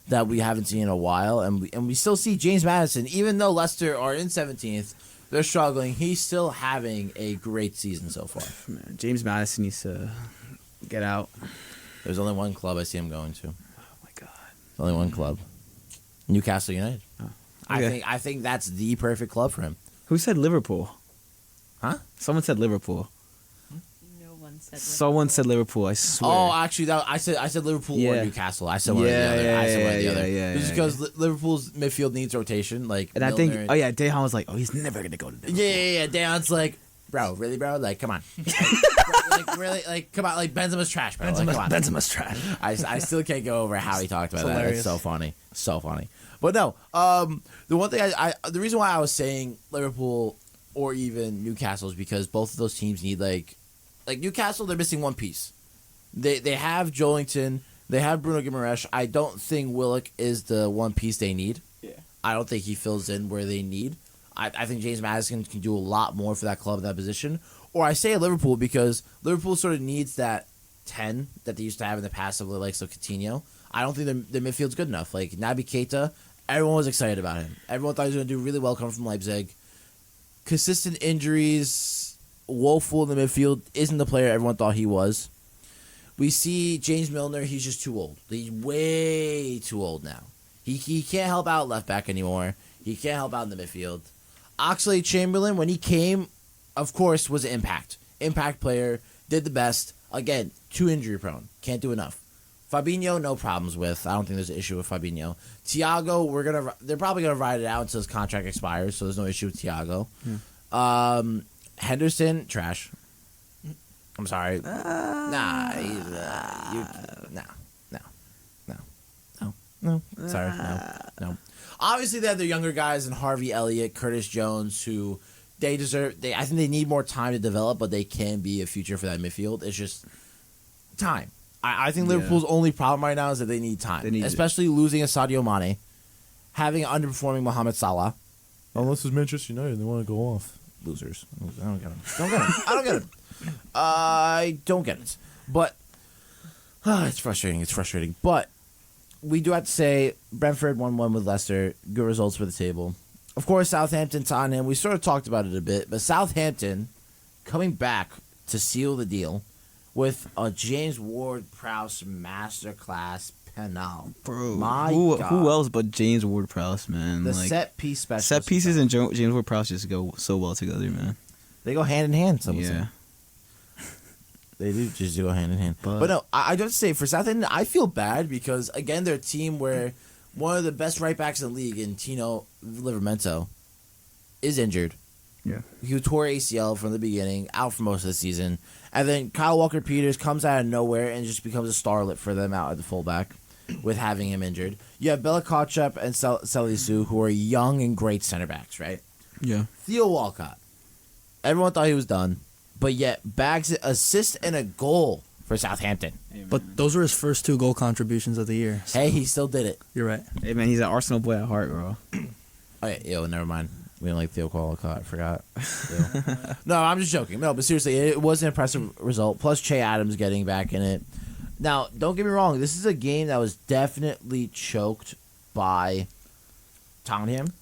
that we haven't seen in a while, and we still see James Madison, even though Leicester are in 17th, they're struggling, he's still having a great season so far. Man, James Madison needs to get out. There's only one club I see him going to. Oh my God! There's only one club, Newcastle United. Oh, okay. I think that's the perfect club for him. Who said Liverpool? Huh? Someone said Liverpool. No one said Liverpool. Someone said Liverpool. I swear. Oh, actually, I said Liverpool or Newcastle. I said one or the other. I said one or the other. Just because Liverpool's midfield needs rotation. And Milner I think, Dejan was like, he's never gonna go to Liverpool. Yeah. Dejan's like, bro, really, bro? Come on. Really, come on. Benzema's trash, bro. Come on. Benzema's trash. I still can't go over how he talked about that. Hilarious. It's so funny. So funny. But no, the one thing the reason why I was saying Liverpool or even Newcastle is because both of those teams need Newcastle, they're missing one piece. They have Joelinton, they have Bruno Guimaraes. I don't think Willock is the one piece they need. Yeah. I don't think he fills in where they need. I think James Madison can do a lot more for that club in that position. Or I say Liverpool because Liverpool sort of needs that 10 that they used to have in the past of the likes of Coutinho. I don't think their midfield's good enough. Naby Keita, everyone was excited about him. Everyone thought he was going to do really well coming from Leipzig. Consistent injuries, woeful in the midfield, isn't the player everyone thought he was. We see James Milner, he's just too old. He's way too old now. He can't help out left back anymore. He can't help out in the midfield. Oxlade-Chamberlain, when he came, of course, was an impact player, did the best. Again, too injury prone, can't do enough. Fabinho, no problems with. I don't think there's an issue with Fabinho. Thiago, they're probably gonna ride it out until his contract expires, so there's no issue with Thiago. Henderson, trash. I'm sorry. No. Sorry, no. Obviously, they have their younger guys in Harvey Elliott, Curtis Jones, who they deserve. I think they need more time to develop, but they can be a future for that midfield. It's just time. I think Liverpool's only problem right now is that they need time, especially losing a Sadio Mane, having an underperforming Mohamed Salah. Unless it's Manchester United, they want to go off. Losers. I don't get them. I don't get it. But it's frustrating. But we do have to say Brentford 1-1 with Leicester. Good results for the table. Of course, Southampton, Tottenham. We sort of talked about it a bit, but Southampton coming back to seal the deal with a James Ward-Prowse masterclass penal. Bro, God. Who else but James Ward-Prowse, man? The set piece specialist. Set pieces and James Ward-Prowse just go so well together, man. They go hand in hand, some would say. Yeah. They do just go hand in hand. But no, I do have to say, for Southampton, I feel bad because, again, they're a team where one of the best right backs in the league, in Tino Livramento, is injured. Yeah. He tore ACL from the beginning, out for most of the season. And then Kyle Walker-Peters comes out of nowhere and just becomes a starlet for them out at the fullback with having him injured. You have Bella Kotchap and Salisu, who are young and great center backs, right? Yeah. Theo Walcott. Everyone thought he was done, but yet bags an assist and a goal for Southampton. But those were his first 2 goal contributions of the year. So Hey, he still did it. you're right. Hey, man, he's an Arsenal boy at heart, bro. Oh, yeah, yo, never mind. We don't like Theo Walcott. I forgot. Theo. No, I'm just joking. No, but seriously, it was an impressive result. Plus, Che Adams getting back in it. Now, don't get me wrong. This is a game that was definitely choked by Tottenham.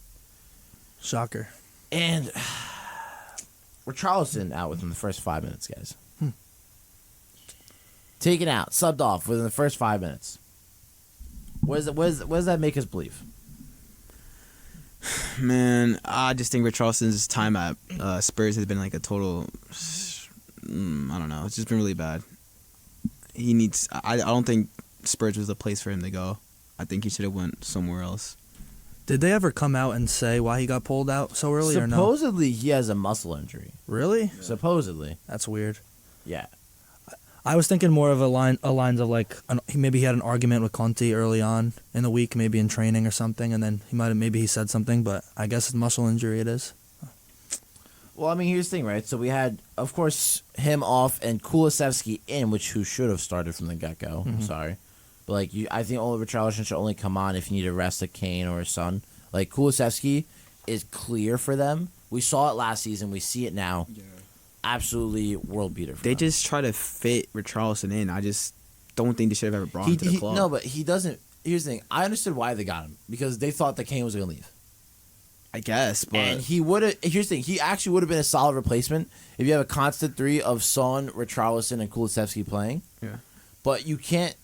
Shocker. And Richarlison out within the first 5 minutes, guys. Taken out, subbed off within the first 5 minutes. What does that make us believe? Man, I just think Richarlison's time at Spurs has been like a total. I don't know. It's just been really bad. He needs. I don't think Spurs was the place for him to go. I think he should have went somewhere else. Did they ever come out and say why he got pulled out so early or no? Supposedly, he has a muscle injury. Really? Supposedly. That's weird. Yeah. I was thinking more of lines of like maybe he had an argument with Conte early on in the week, maybe in training or something, and then maybe he said something, but I guess it's muscle injury it is. Well, I mean, here's the thing, right? So we had, of course, him off and Kulusevski in, who should have started from the get-go. I'm sorry. But, like, I think Richarlison should only come on if you need to rest a Kane or a Son. Like, Kulusevski is clear for them. We saw it last season. We see it now. Yeah. Absolutely world beater for They them. just try to fit Richarlison in. I just don't think they should have ever brought him to the club. No, but he doesn't. Here's the thing. I understood why they got him. Because they thought that Kane was going to leave. I guess, but And he would have. Here's the thing. He actually would have been a solid replacement if you have a constant 3 of Son, Richarlison, and Kulusevski playing. Yeah. But you can't.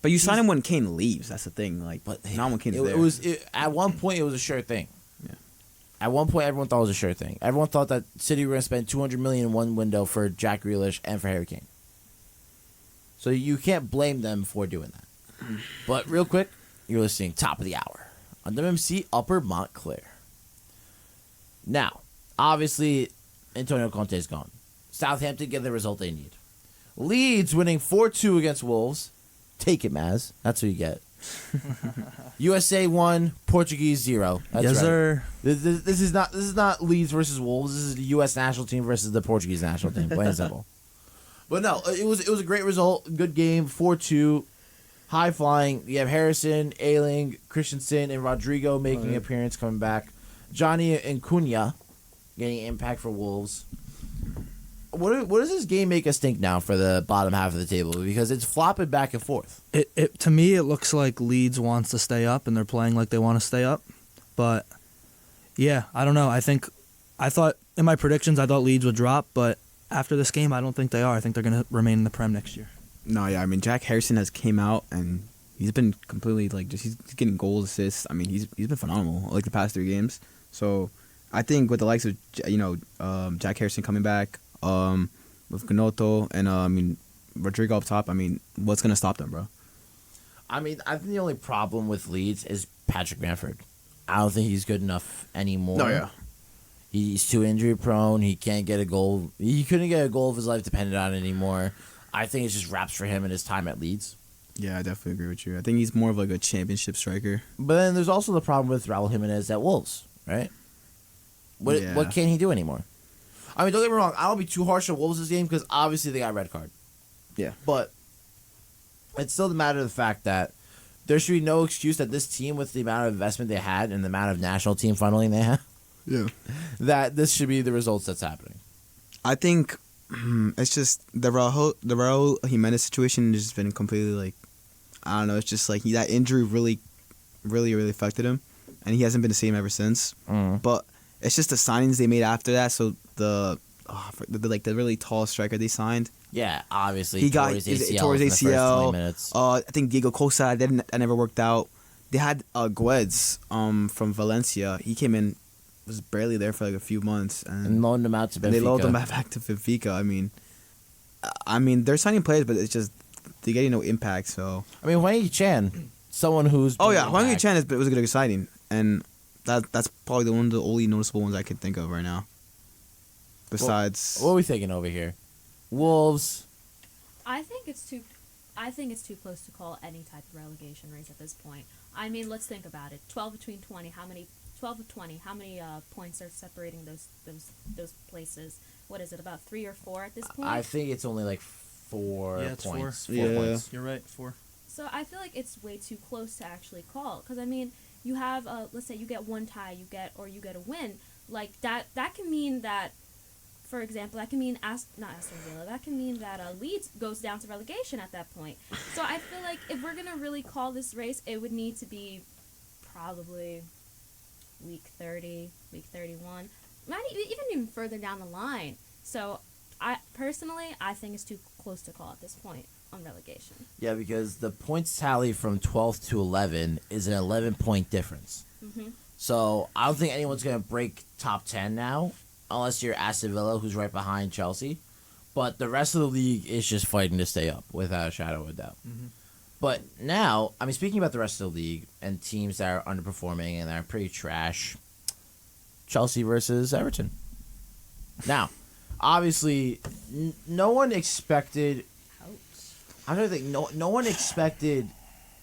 But you sign him when Kane leaves. That's the thing. Like, But not when Kane's there. At one point, it was a sure thing. Yeah. At one point, everyone thought it was a sure thing. Everyone thought that City were going to spend $200 million in one window for Jack Grealish and for Harry Kane. So you can't blame them for doing that. But real quick, you're listening top of the hour on WMC Upper Montclair. Now, obviously, Antonio Conte is gone. Southampton get the result they need. Leeds winning 4-2 against Wolves. Take it, Maz. That's what you get. USA 1, Portuguese 0. That's Yes, right. sir. This is not Leeds versus Wolves. This is the U.S. national team versus the Portuguese national team. Plain and simple. But no, it was a great result. Good game. 4-2. High flying. You have Harrison, Ayling, Christensen, and Rodrigo making an appearance, coming back. Johnny and Cunha getting impact for Wolves. What does this game make us think now for the bottom half of the table? Because it's flopping back and forth. It to me it looks like Leeds wants to stay up and they're playing like they want to stay up. But yeah, I don't know. I thought in my predictions I thought Leeds would drop, but after this game I don't think they are. I think they're going to remain in the Prem next year. No, yeah. I mean, Jack Harrison has came out and he's been completely like he's getting goals, assists. I mean, he's been phenomenal like the past 3 games. So I think with the likes of Jack Harrison coming back, with Gnotto and I mean Rodrigo up top, I mean, what's gonna stop them, bro? I mean, I think the only problem with Leeds is Patrick Bamford. I don't think he's good enough anymore. No, yeah. He's too injury prone. He can't get a goal. He couldn't get a goal if his life depended on it anymore. I think it's just wraps for him in his time at Leeds. Yeah, I definitely agree with you. I think he's more of like a championship striker. But then there's also the problem with Raul Jimenez at Wolves, right? What can he do anymore? I mean, don't get me wrong. I don't be too harsh on Wolves this game because obviously they got a red card. Yeah. But it's still the matter of the fact that there should be no excuse that this team, with the amount of investment they had and the amount of national team funneling they have, that this should be the results that's happening. I think it's just the Raul Jimenez situation has just been completely like, I don't know. It's just like that injury really affected him, and he hasn't been the same ever since. But it's just the signings they made after that. So the really tall striker they signed. Yeah, obviously He got tore his ACL. tore his in the first ACL. 20 minutes. I think Diego Costa that never worked out. They had Guedes from Valencia. He came in, was barely there for like a few months, And loaned him out to Benfica. and they loaned him back to Benfica. I mean, they're signing players, but it's just they're getting no impact. So I mean, Wang Chan, someone who's Hwang Chan was a good signing, and that's probably one of the only noticeable ones I could think of right now. Besides, What are we thinking over here? Wolves. I think it's too close to call any type of relegation race at this point. I mean, let's think about it. 12 between 20. How many? 12 of 20. How many points are separating those places? What is it? About 3 or 4 at this point? I think it's only like 4 Yeah, it's points. 4. 4 Yeah. points. You're right. 4. So I feel like it's way too close to actually call. Because I mean, you have let's say you get one tie, you get a win. Like that can mean that, for example, that can mean not Aston Villa. That can mean that Leeds goes down to relegation at that point. So I feel like if we're gonna really call this race, it would need to be probably week 30, week 31, not even further down the line. So I think it's too close to call at this point on relegation. Yeah, because the points tally from 12th to 11 is an 11-point difference. Mm-hmm. So I don't think anyone's going to break top 10 now, unless you're Aston Villa, who's right behind Chelsea. But the rest of the league is just fighting to stay up, without a shadow of a doubt. Mm-hmm. But now, I mean, speaking about the rest of the league and teams that are underperforming and that are pretty trash, Chelsea versus Everton. Now, obviously, no one expected... I don't think no one expected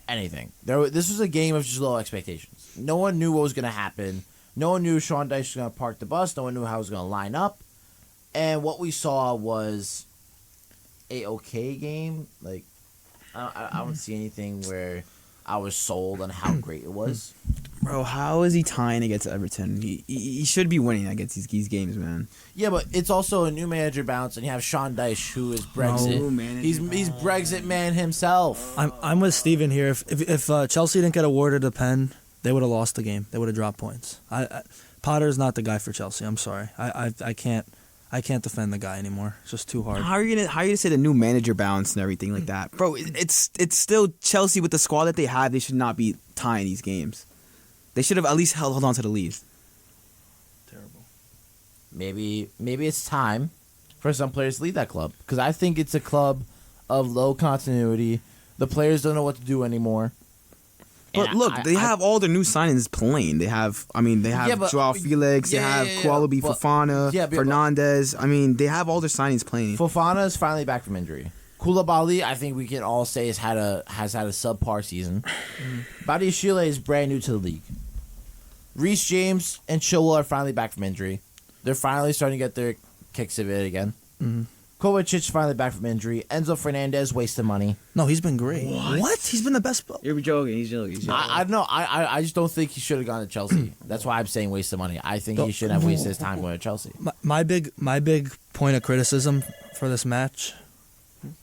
anything. This was a game of just low expectations. No one knew what was going to happen. No one knew Sean Dyche was going to park the bus. No one knew how it was going to line up. And what we saw was a okay game. Like, I don't see anything where I was sold on how great it was. bro, how is he tying against Everton? He should be winning against these games, man. Yeah, but it's also a new manager bounce, and you have Sean Dyche, who is Brexit. No manager He's Brexit man himself. I'm with Steven here. If Chelsea didn't get awarded a pen, they would have lost the game. They would have dropped points. Potter's not the guy for Chelsea. I'm sorry. I can't defend the guy anymore. It's just too hard. How are you gonna say the new manager bounce and everything like that, bro? It's still Chelsea with the squad that they have. They should not be tying these games. They should have at least held on to the lead. Terrible. Maybe it's time for some players to leave that club, because I think it's a club of low continuity. The players don't know what to do anymore. But And look, they I- have all their new signings playing. They have Yeah, but- Joao Felix. They have Koulibaly, but- Fofana, yeah, but- Fernandez. They have all their signings playing. Fofana is finally back from injury. Koulibaly, I think we can all say has had a subpar season. Badiashile is brand new to the league. Reece James and Chilwell are finally back from injury. They're finally starting to get their kicks of it again. Mm-hmm. Kovacic finally back from injury. Enzo Fernandez wasted money. No, he's been great. What? He's been the best. You're joking. He's joking. I don't know. I just don't think he should have gone to Chelsea. That's why I'm saying wasted money. I think he shouldn't have wasted his time going to Chelsea. My big point of criticism for this match. I'm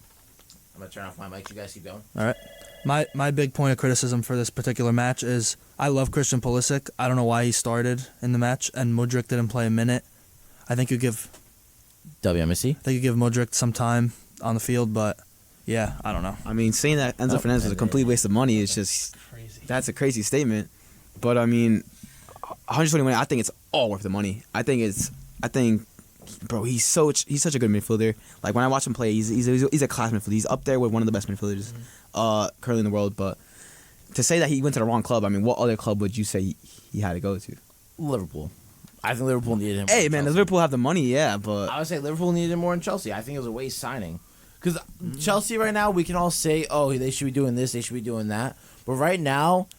gonna turn off my mic. You guys keep going. All right. My big point of criticism for this particular match is I love Christian Pulisic. I don't know why he started in the match, and Mudryk didn't play a minute. I think you give WMSC. Mudryk some time on the field, but yeah, I don't know. Saying that Enzo Fernandez was a complete waste of money is just that's a crazy statement. But 120 million, I think it's all worth the money. I think, bro, he's such a good midfielder. Like when I watch him play, he's a class midfielder. He's up there with one of the best midfielders currently in the world. But to say that he went to the wrong club, what other club would you say he had to go to? Liverpool. I think Liverpool needed him. Hey, man, does Liverpool have the money? Yeah, but I would say Liverpool needed him more than Chelsea. I think it was a waste signing. Because Chelsea right now, we can all say, oh, they should be doing this, they should be doing that. But right now,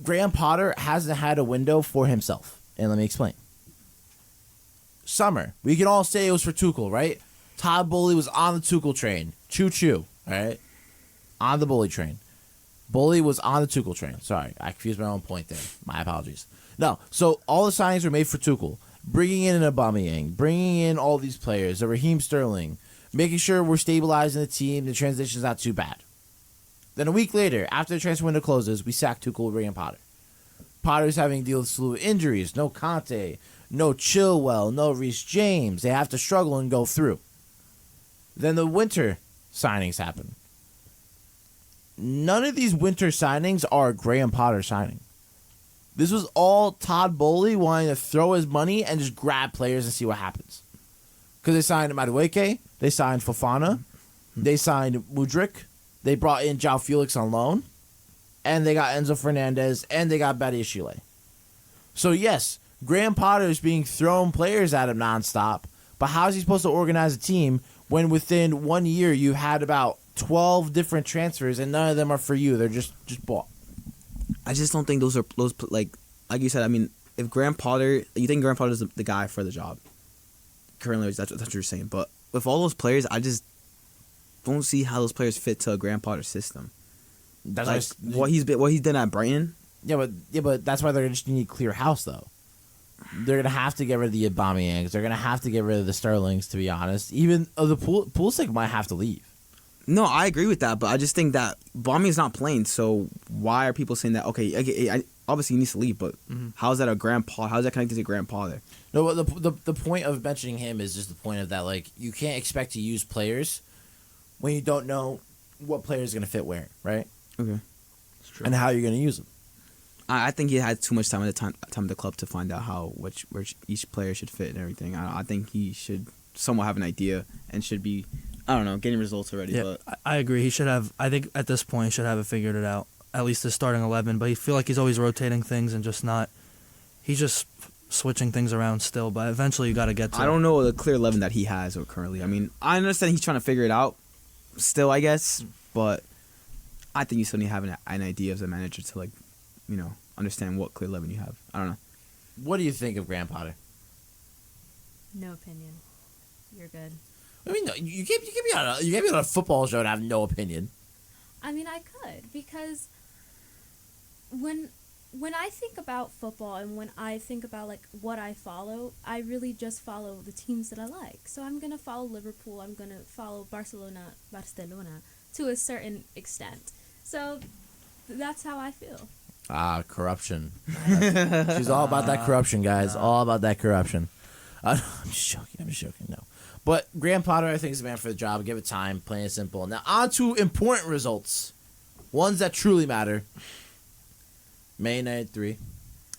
Graham Potter hasn't had a window for himself. And let me explain. Summer. We can all say it was for Tuchel, right? Todd Bowley was on the Tuchel train. Choo-choo, all right? On the Bowley train. Bowley was on the Tuchel train. Sorry, I confused my own point there. My apologies. No, so all the signings were made for Tuchel. Bringing in an Aubameyang, bringing in all these players, a Raheem Sterling, making sure we're stabilizing the team, the transition's not too bad. Then a week later, after the transfer window closes, we sack Tuchel, bring in Potter. Potter's having to deal with a slew of injuries. No Conte, no Chilwell, no Reece James. They have to struggle and go through. Then the winter signings happen. None of these winter signings are a Graham Potter signing. This was all Todd Bowley wanting to throw his money and just grab players and see what happens. Because they signed Madueke, they signed Fofana, they signed Mudryk, they brought in Joao Felix on loan, and they got Enzo Fernandez, and they got Badiashile. So yes, Graham Potter is being thrown players at him nonstop, But how is he supposed to organize a team when within 1 year you had about 12 different transfers and none of them are for you? They're just bought. I just don't think those like you said. I mean, if Graham Potter, you think Graham Potter is the guy for the job. Currently, that's what you're saying. But with all those players, I just don't see how those players fit to a Graham Potter system. That's Like what he's done at Brighton. Yeah, but that's why they're just need to clear house though. They're gonna have to get rid of the Aubameyangs. They're gonna have to get rid of the Sterlings. To be honest, even the Pulisic might have to leave. No, I agree with that, but I just think that Aubameyang's not playing. So why are people saying that? Okay, obviously he needs to leave, but how is that a grandpa? How is that connected to grandfather? No, but the point of mentioning him is just the point of that, like, you can't expect to use players when you don't know what player is gonna fit where, right? Okay, And how you're gonna use them. I think he had too much time at the club to find out where each player should fit and everything. I think he should somewhat have an idea and should be, I don't know, getting results already. Yeah, But I agree. He should have. I think at this point he should have it figured it out. At least the starting 11. But I feel like he's always rotating things and just not. He's just switching things around still. But eventually you got to get to. I don't know the clear 11 that he has or currently. I mean, I understand he's trying to figure it out still, I guess. But I think you still need to have an idea as a manager to, like, you know, understand what clear 11 you have. I don't know. What do you think of Graham Potter? No opinion. You're good. I mean, no, you can't be on a football show and have no opinion. I mean, I could, because when I think about football and when I think about, like, what I follow, I really just follow the teams that I like. So I'm going to follow Liverpool. I'm going to follow Barcelona to a certain extent. So that's how I feel. Corruption. She's all about that corruption, guys. All about that corruption. I'm just joking. No. But Graham Potter, I think, is the man for the job. Give it time, plain and simple. Now, on to important results. Ones that truly matter. Man United 3,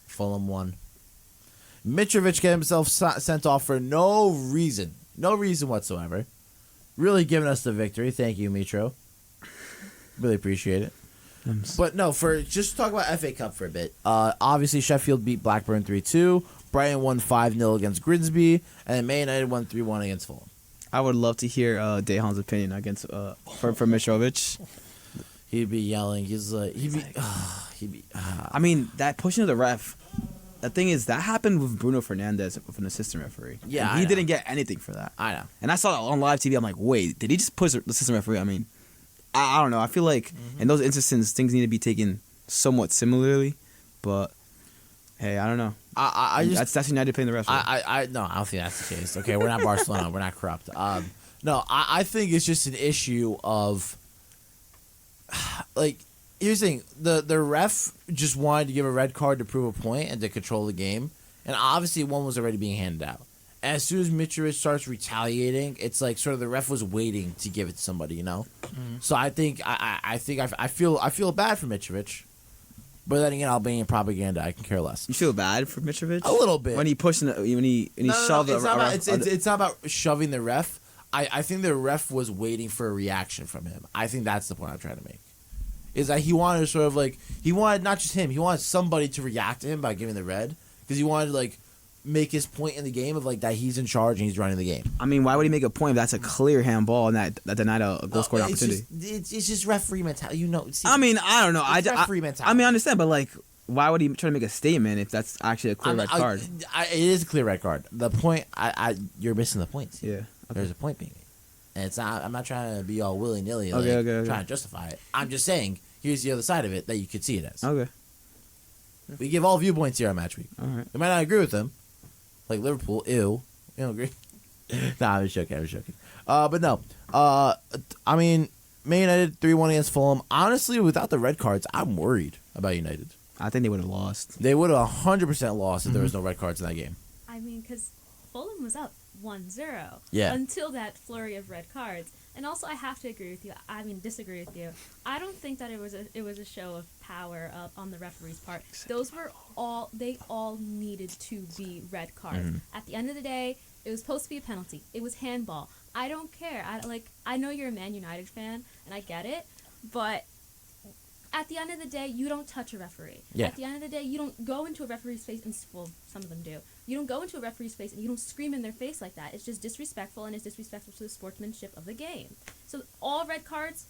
Fulham 1. Mitrovic got himself sent off for no reason. No reason whatsoever. Really giving us the victory. Thank you, Mitro. Really appreciate it. But no, just talk about FA Cup for a bit. Obviously, Sheffield beat Blackburn 3-2. Brighton won 5-0 against Grimsby. And then Man United won 3-1 against Fulham. I would love to hear Dejan's opinion against for Mitrovic. He'd be yelling. I mean, that pushing of the ref. The thing is, that happened with Bruno Fernandes with an assistant referee. Yeah, and he didn't get anything for that. I know. And I saw it on live TV. I'm like, wait, did he just push the assistant referee? I mean, I don't know. I feel like in those instances, things need to be taken somewhat similarly. But hey, I don't know. That's United paying the refs. No, I don't think that's the case. Okay, we're not Barcelona. We're not corrupt. No, I think it's just an issue of, like, here's the thing. The ref just wanted to give a red card to prove a point and to control the game. And obviously one was already being handed out. As soon as Mitrovic starts retaliating, it's like sort of the ref was waiting to give it to somebody, you know? So I think I feel bad for Mitrovic. But then again, Albanian propaganda, I can care less. You feel bad for Mitrovic? A little bit. When he pushed, when he shoved it's not the about, it's not about shoving the ref. I think the ref was waiting for a reaction from him. I think that's the point I'm trying to make. Is that he wanted to sort of like, he wanted not just him, he wanted somebody to react to him by giving the red. Because he wanted to, like, make his point in the game of, like, that he's in charge and he's running the game. I mean, why would he make a point if that's a clear handball and that denied a goal scoring opportunity? It's just referee mentality. You know. See, I mean, I don't know. It's referee mentality. I mean, I understand, but, like, why would he try to make a statement if that's actually a clear red card? It is a clear red card. The point, you're missing the points. Yeah. Okay. There's a point being made. And it's not, I'm not trying to be all willy-nilly, like, trying to justify it. I'm just saying, here's the other side of it that you could see it as. Okay. We give all viewpoints here on Match Week. All right. You might not agree with them. Like Liverpool, ew. You don't agree? Nah, I'm just joking. But no. I mean, Man United 3-1 against Fulham. Honestly, without the red cards, I'm worried about United. I think they would have lost. They would have 100% lost if there was no red cards in that game. I mean, because Fulham was up 1-0 until that flurry of red cards. And also, I have to agree with you. I mean, disagree with you. I don't think that it was a show of power on the referee's part. Those were they all needed to be red cards. At the end of the day, it was supposed to be a penalty. It was handball. I don't care. I know you're a Man United fan, and I get it, but at the end of the day, you don't touch a referee. Yeah. At the end of the day, you don't go into a referee's face and, well, some of them do. You don't go into a referee's face and you don't scream in their face like that. It's just disrespectful, and it's disrespectful to the sportsmanship of the game. So all red cards,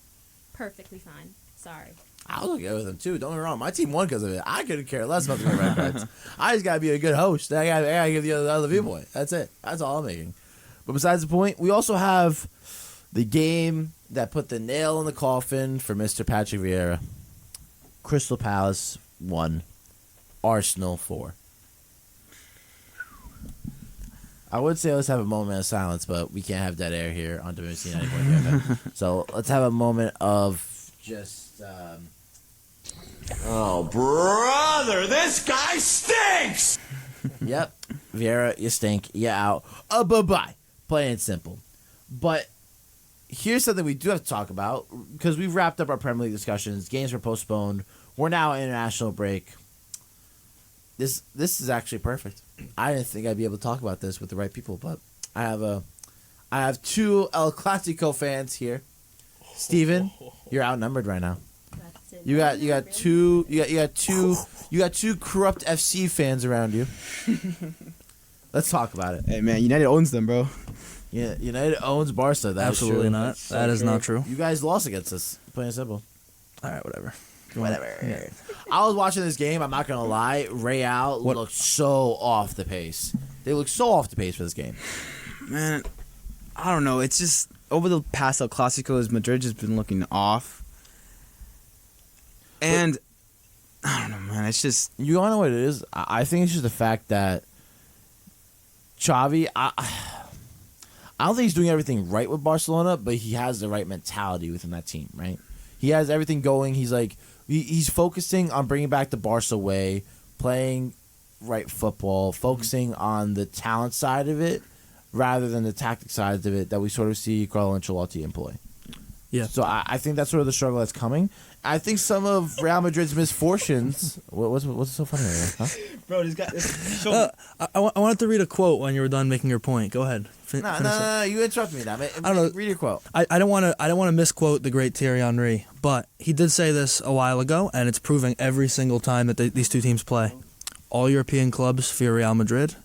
perfectly fine. Sorry. I was okay with them too. Don't get me wrong. My team won because of it. I couldn't care less about the red cards. I just gotta be a good host. I gotta give the other viewpoint. That's it. That's all I'm making. But besides the point, we also have the game that put the nail in the coffin for Mr. Patrick Vieira. Crystal Palace 1, Arsenal 4. I would say let's have a moment of silence, but we can't have dead air here on WC 90.7. So let's have a moment of just. Oh, brother, this guy stinks! Yep, Vieira, you stink. You out. Bye-bye. Plain and simple. But here's something we do have to talk about, because we've wrapped up our Premier League discussions. Games were postponed. We're now in international break. This is actually perfect. I didn't think I'd be able to talk about this with the right people, but I have two El Clasico fans here. Steven, you're outnumbered right now. That's it. You got two corrupt FC fans around you. Let's talk about it. Hey man, United owns them, bro. Yeah, United owns Barca. That's Absolutely true. not. That is not true. You guys lost against us. Plain and simple. All right, whatever. Whatever. I was watching this game. I'm not gonna lie. Real looked so off the pace. They look so off the pace for this game. Man, I don't know. It's just over the past El Clasicos, Madrid has been looking off. And I don't know, man. It's just You wanna know what it is? I think it's just the fact that Xavi. I don't think he's doing everything right with Barcelona, but he has the right mentality within that team, right? He has everything going. He's like he's focusing on bringing back the Barca way, playing right football, focusing on the talent side of it rather than the tactic side of it that we sort of see Carlo Ancelotti employ. Yeah. So I think that's sort of the struggle that's coming. I think some of Real Madrid's misfortunes. What's so funny right now? Huh? bro. This guy. I wanted to read a quote when you were done making your point. Go ahead. No, you interrupted me now. I don't know. Read your quote. I don't want to misquote the great Thierry Henry, but he did say this a while ago, and it's proving every single time that these two teams play. All European clubs fear Real Madrid,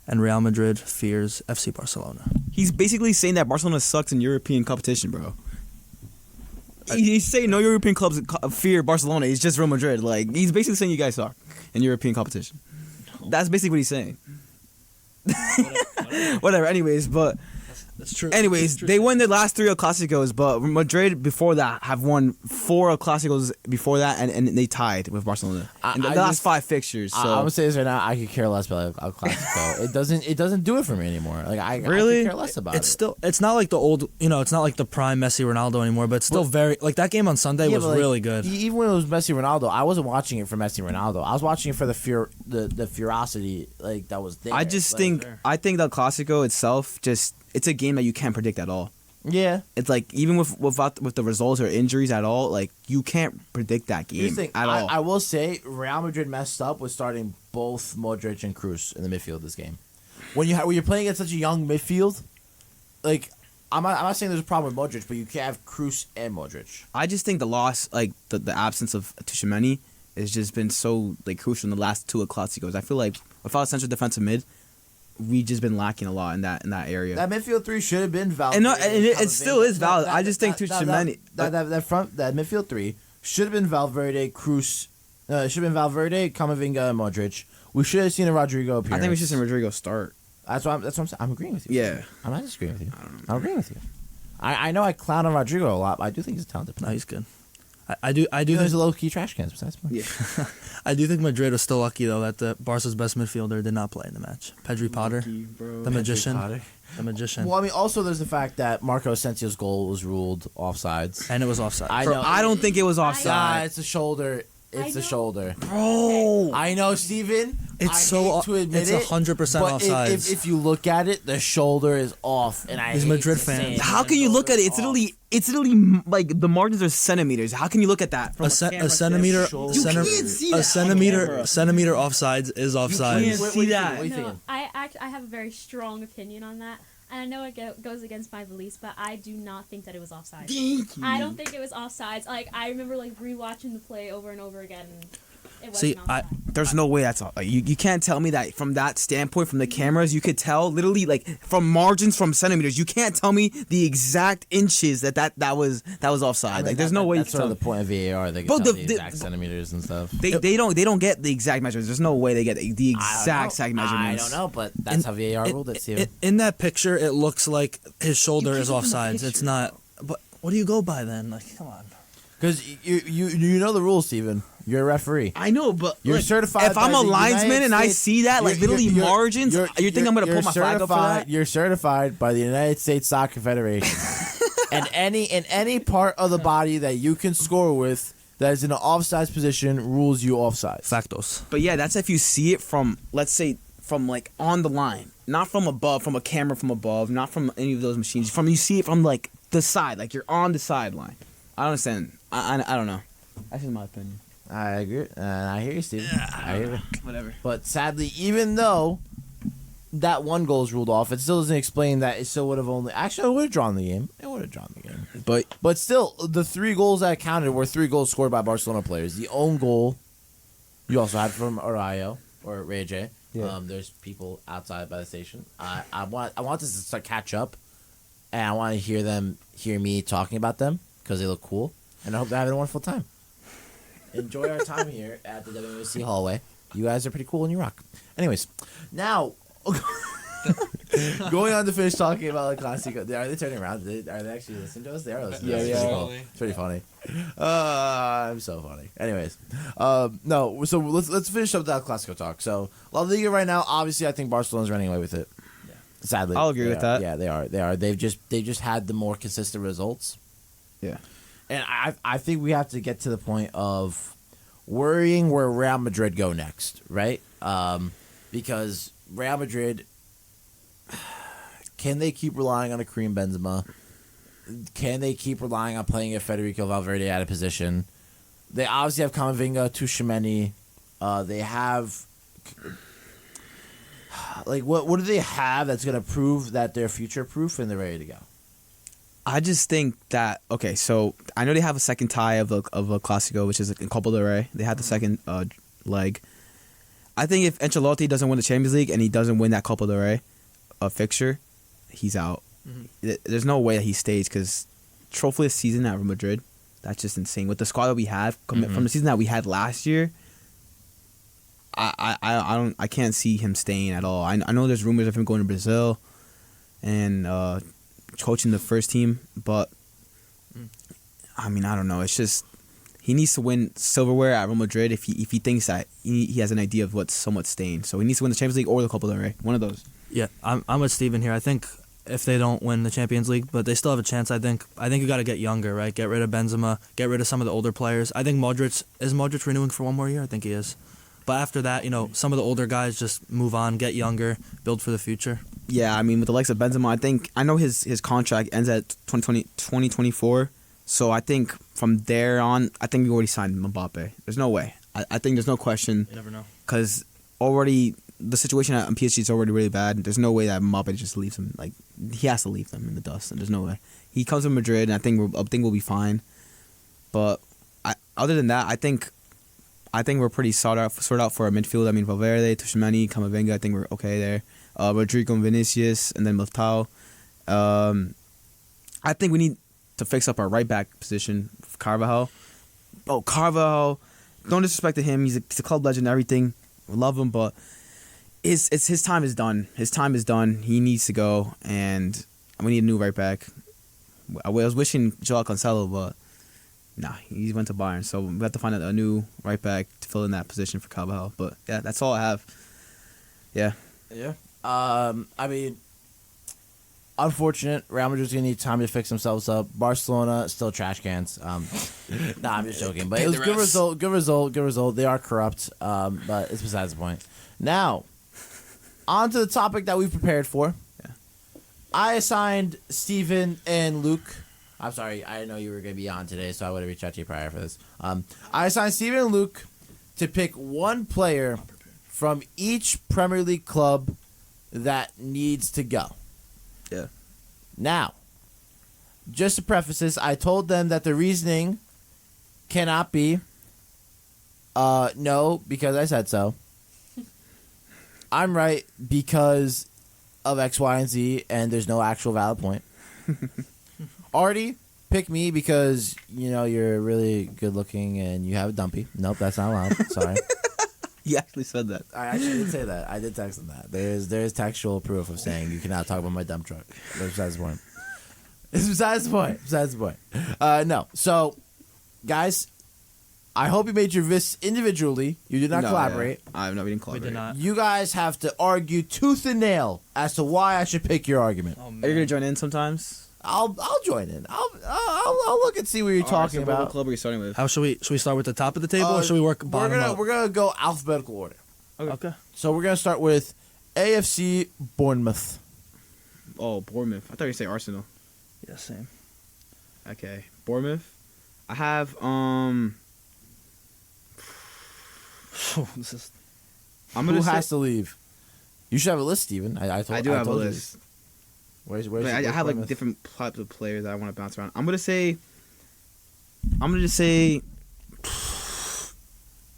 and Real Madrid fears FC Barcelona. He's basically saying that Barcelona sucks in European competition, bro. He's saying no European clubs fear Barcelona. It's just Real Madrid. Like he's basically saying you guys suck in European competition. That's basically what he's saying. Whatever. Anyways, but That's true. anyways, they won their last 3 El Clasicos, but Madrid before that have won 4 El Clasicos before that, and they tied with Barcelona in the last 5 fixtures. So I'm gonna say this right now. I could care less about El Clasico. It doesn't do it for me anymore. Like I Really? could care less about it. It's not like the old, it's not like the prime Messi Ronaldo anymore, but it's still very like that game on Sunday was but, like, really good. Even when it was Messi Ronaldo, I wasn't watching it for Messi Ronaldo. I was watching it for the ferocity like that was there. I just Like, think the El Clasico itself it's a game that you can't predict at all. yeah. It's like even with the results or injuries at all, like you can't predict that Here's game the thing. at all. I will say Real Madrid messed up with starting both Modric and Kroos in the midfield this game. When you're playing against such a young midfield, like I'm not saying there's a problem with Modric, but you can't have Kroos and Modric. I just think the loss, like the absence of Tchouaméni, has just been so like crucial in the last 2 El Clasicos. I feel like without a central defensive mid, we've just been lacking a lot in that area. That midfield 3 should have been valid. And no, and it still is valid. I just think Tchouaméni. That midfield 3 should have been Valverde, Kroos. It should have been Valverde, Camavinga, and Modric. We should have seen a Rodrigo appearance. I think we should see Rodrigo start. That's what I'm saying. I'm agreeing with you. Yeah. I'm not disagreeing with you. I'm agreeing with you. I know I clown on Rodrigo a lot, but I do think he's a talented player. No, he's good. I do He's think a low-key trash cans besides me. Yeah. I do think Madrid was still lucky though that the Barca's best midfielder did not play in the match. Pedri Potter, the magician. The magician. Well, I mean, also there's the fact that Marco Asensio's goal was ruled offsides. And it was offside. I don't think it was Nah, offside. it's a shoulder. It's I a know. shoulder. Bro. I know, Steven. It's I so- hate to admit it's it, 100% but offsides. If you look at it, the shoulder is off, and I These hate Madrid to say fans. it, How the can you look at it? shoulder is It's literally like the margins are centimeters. How can you look at that? From a centimeter, shoulder. You can't see a that centimeter, on offsides is offsides. can't What see you that. think? What you No, thinking? I have a very strong opinion on that. I know it goes against my beliefs, but I do not think that it was offsides. Thank you. I don't think it was offsides. Like, I remember, like, rewatching the play over and over again, and it See, wasn't offside. There's no way that's all. Like, you can't tell me that from that standpoint, from the cameras, you could tell literally like from margins, from centimeters. You can't tell me the exact inches that was offside. I mean, like, there's no way you that's can sort tell. of the point of VAR. They Bro, can tell the- the exact centimeters and stuff. They don't get the exact measurements. There's no way they get the exact measurements. I don't know, but that's how VAR ruled it, Steven. In that picture, it looks like his shoulder is offsides. It's not. But what do you go by then? Like, come on. Because you know the rules, Steven. You're a referee. I know, but You're like, certified If I'm by a the linesman United and I States- see that, like literally margins, you think I'm gonna pull my flag up for that? You're certified by the United States Soccer Federation. And in any part of the body that you can score with that is in an offsides position rules you offsides. Factos. But yeah, that's if you see it from, let's say, from like on the line, not from above, from a camera from above, not from any of those machines. From you see it from like the side, like you're on the sideline. I don't understand. I don't know. That's just my opinion. I agree. I hear you, Steve. I hear you. Whatever. But sadly, even though that one goal is ruled off, it still doesn't explain that it still would have only... Actually, it would have drawn the game. It would have drawn the game. But still, the 3 goals that counted were 3 goals scored by Barcelona players. The own goal you also had from Arayo or Ray J. Yeah. There's people outside by the station. I want this to start catch up, and I want to hear me talking about them because they look cool, and I hope they're having a wonderful time. Enjoy our time here at the WMC hallway. You guys are pretty cool and you rock. Anyways, now going on to finish talking about La Clasico. Are they turning around? Are they actually listening to us? They are listening. Yeah, to us. yeah. It's pretty funny. I'm so funny. Anyways, no. So let's finish up that Clasico talk. So La Liga right now, obviously, I think Barcelona's running away with it. Yeah. Sadly, I'll agree with that. Yeah, they are. They are. They've just had the more consistent results. Yeah. And I think we have to get to the point of worrying where Real Madrid go next, right? Because Real Madrid, can they keep relying on a Karim Benzema? Can they keep relying on playing a Federico Valverde out of position? They obviously have Camavinga, Tchouaméni. They have... Like, what do they have that's going to prove that they're future-proof and they're ready to go? I just think that, okay, so I know they have a second tie of a Clasico, which is in Copa del Rey. They had the second leg. I think if Ancelotti doesn't win the Champions League and he doesn't win that Copa del Rey fixture, he's out. Mm-hmm. There's no way that he stays because trophyless season at Real Madrid, that's just insane. With the squad that we have from the season that we had last year, I can't see him staying at all. I know there's rumors of him going to Brazil and coaching the first team, but I mean, I don't know. It's just he needs to win silverware at Real Madrid if he thinks that he has an idea of what's somewhat staying. So he needs to win the Champions League or the Copa del Rey, one of those. Yeah, I'm with Steven here. I think if they don't win the Champions League, but they still have a chance, I think you got to get younger, right? Get rid of Benzema, get rid of some of the older players. I think Modric renewing for one more year? I think he is. But after that, some of the older guys just move on, get younger, build for the future. Yeah, I mean, with the likes of Benzema, I know his contract ends at 2024. So I think from there on, I think we already signed Mbappe. There's no way. I think there's no question. You never know. Because already the situation at PSG is already really bad. There's no way that Mbappe just leaves him. Like, he has to leave them in the dust. And there's no way. He comes to Madrid, and I think we'll be fine. But other than that, I think we're pretty sorted out for our midfield. I mean, Valverde, Tchouaméni, Camavinga, I think we're okay there. Rodrigo and Vinicius, and then Militao. I think we need to fix up our right back position. Carvajal. Oh, Carvajal. Don't disrespect to him. He's a club legend and everything. We love him, but his time is done. His time is done. He needs to go, and we need a new right back. I was wishing Joao Cancelo, but nah, he went to Bayern. So we have to find a new right back to fill in that position for Carvajal. But yeah, that's all I have. Yeah. Yeah. I mean, unfortunate. Real Madrid's gonna need time to fix themselves up. Barcelona still trash cans. I'm just joking. But it was good result. Good result. They are corrupt. But it's besides the point. Now, on to the topic that we've prepared for. Yeah. I assigned Steven and Luke. I'm sorry. I didn't know you were gonna be on today, so I would have reached out to you prior for this. I assigned Steven and Luke to pick one player from each Premier League club that needs to go. Yeah. Now, just to preface this, I told them that the reasoning cannot be no, because I said so. I'm right because of X, Y, and Z, and there's no actual valid point. Ardi, pick me because, you're really good looking and you have a dumpy. Nope, that's not allowed. Sorry. He actually said that. I actually did say that. I did text him that. There's textual proof of saying you cannot talk about my dump truck. That's besides the point. It's besides the point. Besides the point. No. So, guys, I hope you made your vis individually. You did not collaborate. Yeah. No, we didn't collaborate. We did not. You guys have to argue tooth and nail as to why I should pick your argument. Oh, Are you gonna join in sometimes? I'll join in. I'll look and see what you're talking so about. What club are you starting with? How should we start with the top of the table or should we work bottom up? We're gonna go alphabetical order. Okay. So we're gonna start with AFC Bournemouth. Oh, Bournemouth. I thought you say Arsenal. Yeah, same. Okay, Bournemouth. I have This is I'm Who gonna has say, to leave? You should have a list, Steven. I I do have a told you. list. Where's But I have like Bournemouth? different types of players that I want to bounce around. I'm gonna just say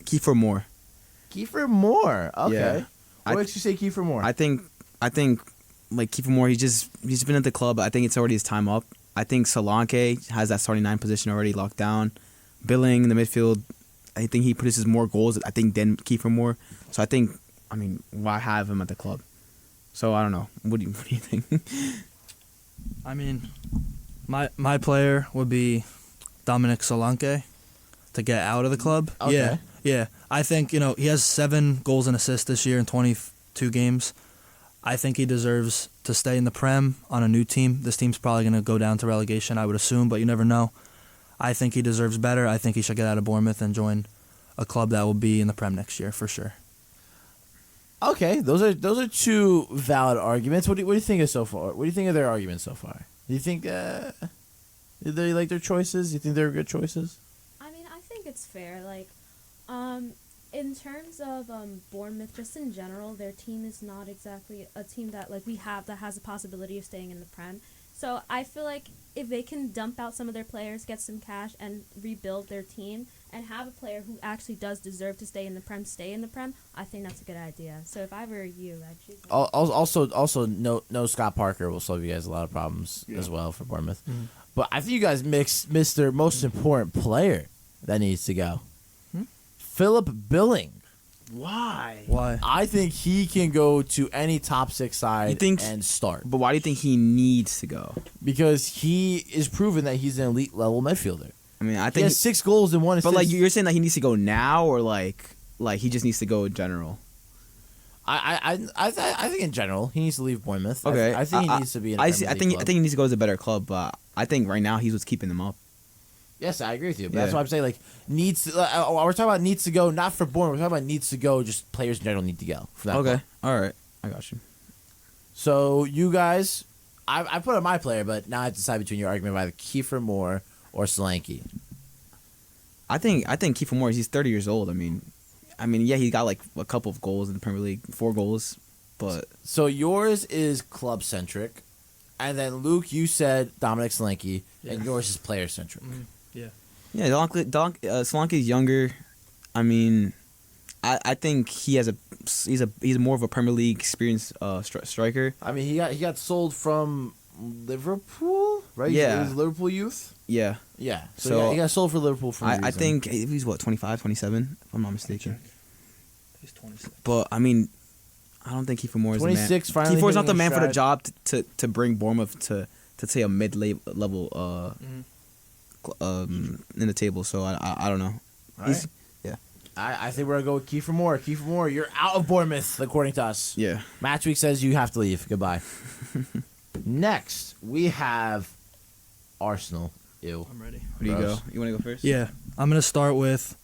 Kiefer Moore. Kiefer Moore. Okay. Yeah. What makes you say Kiefer Moore? I think like Kiefer Moore, he's been at the club. I think it's already his time up. I think Solanke has that starting 9 position already locked down. Billing in the midfield, I think he produces more goals, I think, than Kiefer Moore. So why have him at the club? So I don't know. What do you think? I mean, my player would be Dominic Solanke to get out of the club. Okay. Yeah. I think, he has 7 goals and assists this year in 22 games. I think he deserves to stay in the Prem on a new team. This team's probably going to go down to relegation, I would assume, but you never know. I think he deserves better. I think he should get out of Bournemouth and join a club that will be in the Prem next year for sure. Okay, those are 2 valid arguments. What do you think of so far? What do you think of their arguments so far? Do you think do they like their choices? Do you think they're good choices? I mean, I think it's fair. Like, in terms of Bournemouth, just in general, their team is not exactly a team that we have that has a possibility of staying in the Prem. So I feel like if they can dump out some of their players, get some cash, and rebuild their team, and have a player who actually does deserve to stay in the Prem, I think that's a good idea. So if I were you, I'd choose that. Also, no Scott Parker will solve you guys a lot of problems as well for Bournemouth. Mm-hmm. But I think you guys missed their most important player that needs to go. Philip Billing. Why? I think he can go to any top 6 side and start. But why do you think he needs to go? Because he is proven that he's an elite level midfielder. I mean, I He think has 6 goals and 1 assist. But you're saying that he needs to go now, or like he just needs to go in general. I think in general he needs to leave Bournemouth. Okay, I think he needs to be in a I Premier League think club. he needs to go to a better club, but I think right now he's what's keeping them up. Yes, I agree with you. But Yeah. that's why I'm saying needs to. We're talking about needs to go, not for Bournemouth. We're talking about needs to go. Just players in general need to go. For that club. All right, I got you. So you guys, I put on my player, but now I have to decide between your argument of either Kiefer Moore or Solanke. I think Kiefer Moore. He's 30 years old. I mean, yeah, he got a couple of goals in the Premier League, 4 goals, but So yours is club centric, and then Luke, you said Dominic Solanke, and yours is player centric. yeah, Solanke's younger. I mean, I think he's more of a Premier League experienced striker. I mean, he got sold from Liverpool, right? Yeah. He was Liverpool youth. Yeah, Yeah. So, So, he got sold for Liverpool for a I reason. think he's 25, 27, if I'm not mistaken. He's 26. But I mean, I don't think Kiefer Moore is 26, the man. finally Kiefer's not hitting the his man for the stride. job to bring Bournemouth to say a mid-level in the table. So I don't know. All right. I think we're gonna go with Kiefer Moore. Kiefer Moore, you're out of Bournemouth, according to us. Yeah. Match week says you have to leave. Goodbye. Next, we have Arsenal. Ew. I'm ready. Where do you Gross. go? You want to go first? Yeah, I'm going to start with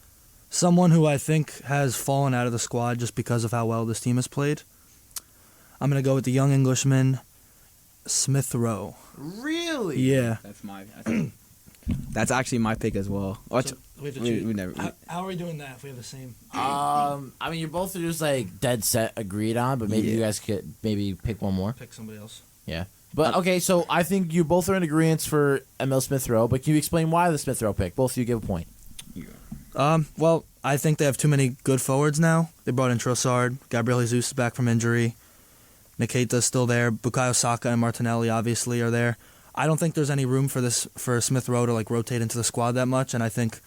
someone who I think has fallen out of the squad just because of how well this team has played. I'm going to go with the young Englishman, Smith Rowe. Really? Yeah. That's my. That's actually my pick as well. So we have to choose. We never. How are we doing that if we have the same? I mean, you're both just like dead set agreed on, but maybe Yeah. you guys could maybe pick one more. Pick somebody else. Yeah. But okay, so I think you both are in agreement for Emil Smith Rowe, but can you explain why the Smith Rowe pick? Both of you give a point. Well, I think they have too many good forwards now. They brought in Trossard. Gabriel Jesus is back from injury. Nikita's still there. Bukayo Saka and Martinelli obviously are there. I don't think there's any room for Smith Rowe to like rotate into the squad that much, and I think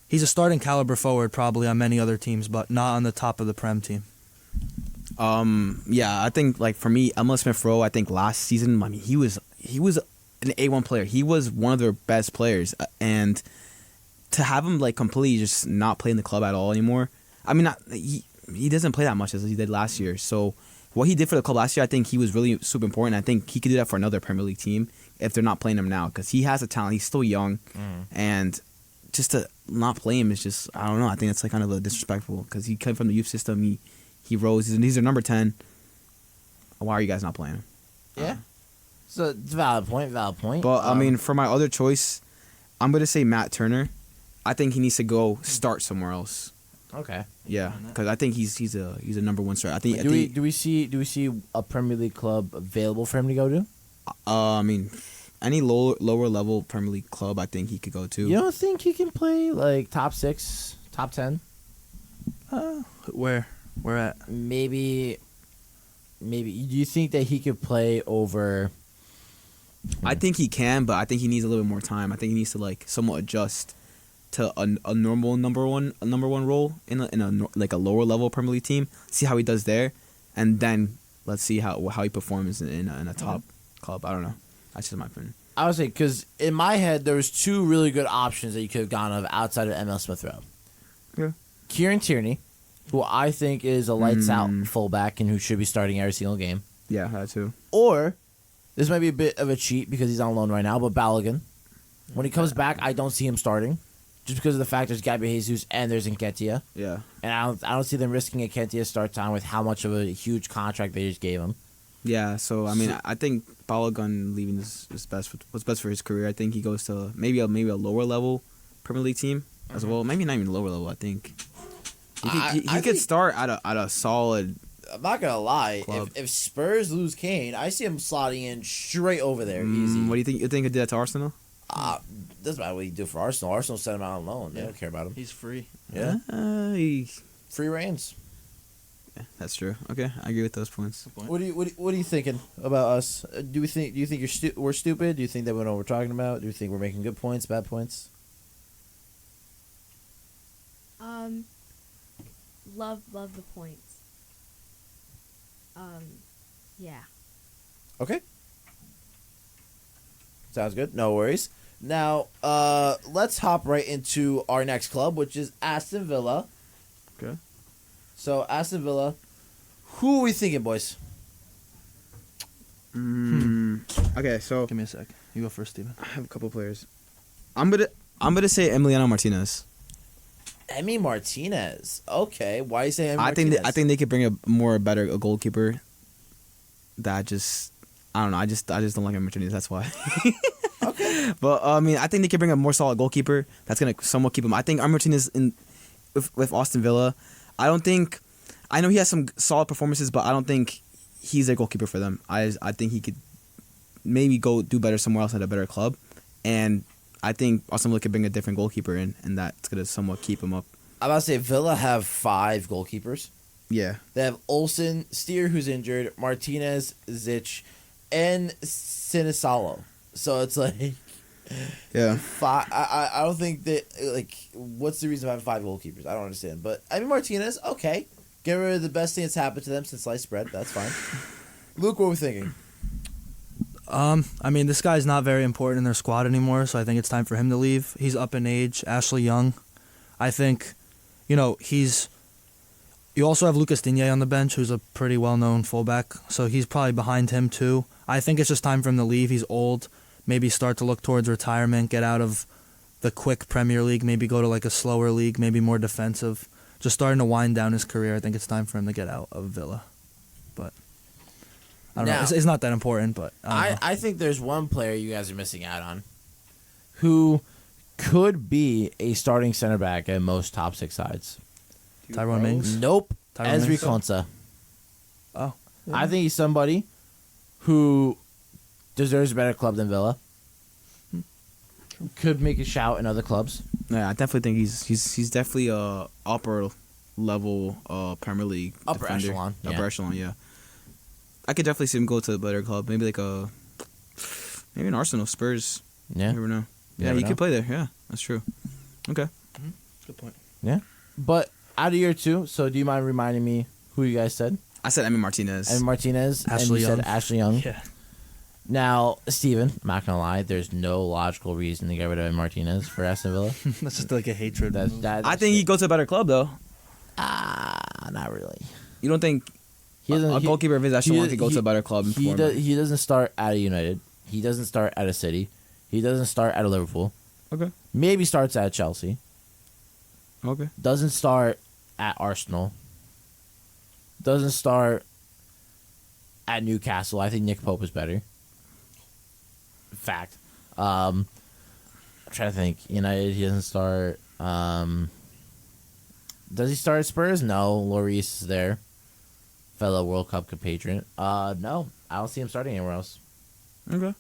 he's a starting caliber forward probably on many other teams, but not on the top of the Prem team. Yeah, I think like for me, Emil Smith Rowe. I think last season, I mean, he was an A1 player. He was one of their best players, and to have him like completely just not play in the club at all anymore. I mean, he doesn't play that much as he did last year. So what he did for the club last year, I think he was really super important. I think he could do that for another Premier League team if they're not playing him now, because he has a talent. He's still young, and just to not play him is just, I don't know. I think it's like kind of a disrespectful, because he came from the youth system. He rose. He's their number 10. Why are you guys not playing him? Yeah. So it's a valid point. But I mean, for my other choice, I'm gonna say Matt Turner. I think he needs to go start somewhere else. Okay. Yeah, because I think he's a number one starter. Do we see a Premier League club available for him to go to? I mean, any lower level Premier League club, I think he could go to. You don't think he can play like top 6, top 10? Where at? Maybe. Do you think that he could play over? I think he can, but I think he needs a little bit more time. I think he needs to like somewhat adjust to a normal number one role in a lower level Premier League team. See how he does there, and then let's see how he performs in a top club. I don't know. That's just my opinion. I would say, because in my head there was 2 really good options that you could have gone of outside of ML Smith Rowe. Yeah. Kieran Tierney, who I think is a lights out fullback and who should be starting every single game. Yeah, that too. Or this might be a bit of a cheat because he's on loan right now, but Balogun. When he comes back, I don't see him starting, just because of the fact there's Gabriel Jesus and there's Nketiah. Yeah. And I don't see them risking Nketiah's start time with how much of a huge contract they just gave him. Yeah, so I mean, I think Balogun leaving is best. What's best for his career? I think he goes to maybe a lower level Premier League team as well. Maybe not even lower level. I think he could start at a solid. I'm not gonna lie. Club. If Spurs lose Kane, I see him slotting in straight over there, easy. What do you think? You think he did that to Arsenal? That's about what he do for Arsenal. Arsenal sent him out on loan. They don't care about him. He's free. Yeah, Yeah, free reigns. that's true. Okay, I agree with those points. What are you thinking about us? Do you think we're stupid? Do you think that we know what we're talking about? Do you think we're making good points, bad points? Love the points. Yeah. Okay. Sounds good. No worries. Now, let's hop right into our next club, which is Aston Villa. Okay. So, Aston Villa, who are we thinking, boys? Okay, so Give me a sec. You go first, Steven. I have a couple players. I'm gonna say Emiliano Martinez. Emi Martinez. Okay, why you say Emi Martinez? I think they could bring a better goalkeeper. That just, I don't know. I just don't like Emi Martinez. That's why. Okay. But I mean, I think they could bring a more solid goalkeeper that's gonna somewhat keep him. I think Emi Martinez with Aston Villa. I know he has some solid performances, but I don't think he's a goalkeeper for them. I think he could maybe go do better somewhere else at a better club, and I think Aston Villa could bring a different goalkeeper in, and that's gonna somewhat keep him up. I'm about to say Villa have 5 goalkeepers. Yeah. They have Olsen, Steer, who's injured, Martinez, Zich, and Sinisalo. So it's like, Yeah. 5. I don't think that, like, what's the reason of having 5 goalkeepers? I don't understand. But I mean, Martinez, okay. Get rid of the best thing that's happened to them since sliced bread. That's fine. Luke, what are we thinking? I mean, this guy's not very important in their squad anymore, so I think it's time for him to leave. He's up in age. Ashley Young, I think, you also have Lucas Digne on the bench, who's a pretty well-known fullback, so he's probably behind him too. I think it's just time for him to leave. He's old. Maybe start to look towards retirement, get out of the quick Premier League, maybe go to like a slower league, maybe more defensive. Just starting to wind down his career. I think it's time for him to get out of Villa. But I don't know. It's not that important, but I think there's one player you guys are missing out on, who could be a starting center back at most top 6 sides. Tyrone Mings. Nope. Tyrone Ezri Mings? Konsa. Oh. I think he's somebody who deserves a better club than Villa. Could make a shout in other clubs. Yeah, I definitely think he's definitely a upper level Premier League Upper defender. echelon, yeah. Upper echelon, yeah. I could definitely see him go to a better club. Maybe like maybe an Arsenal, Spurs. Yeah. You never know. You Yeah, never he know. could play there. Yeah, that's true. Okay. Good point. Yeah. But out of your 2, so do you mind reminding me who you guys said? I said Emi Martinez. And Martinez. Ashley and you Young. said Ashley Young. Yeah. Now, Steven, I'm not going to lie, there's no logical reason to get rid of Martinez for Aston Villa. That's just like a hatred. move. I think he goes to a better club though. Not really. You don't think a goalkeeper of his echelon could go to a better club and perform? He doesn't start at a United. He doesn't start at a City. He doesn't start at a Liverpool. Okay. Maybe starts at Chelsea. Okay. Doesn't start at Arsenal. Doesn't start at Newcastle. I think Nick Pope is better. Fact. I'm trying to think. United, he doesn't start. Does he start at Spurs? No. Lloris is there. Fellow World Cup compatriot. No. I don't see him starting anywhere else. Okay.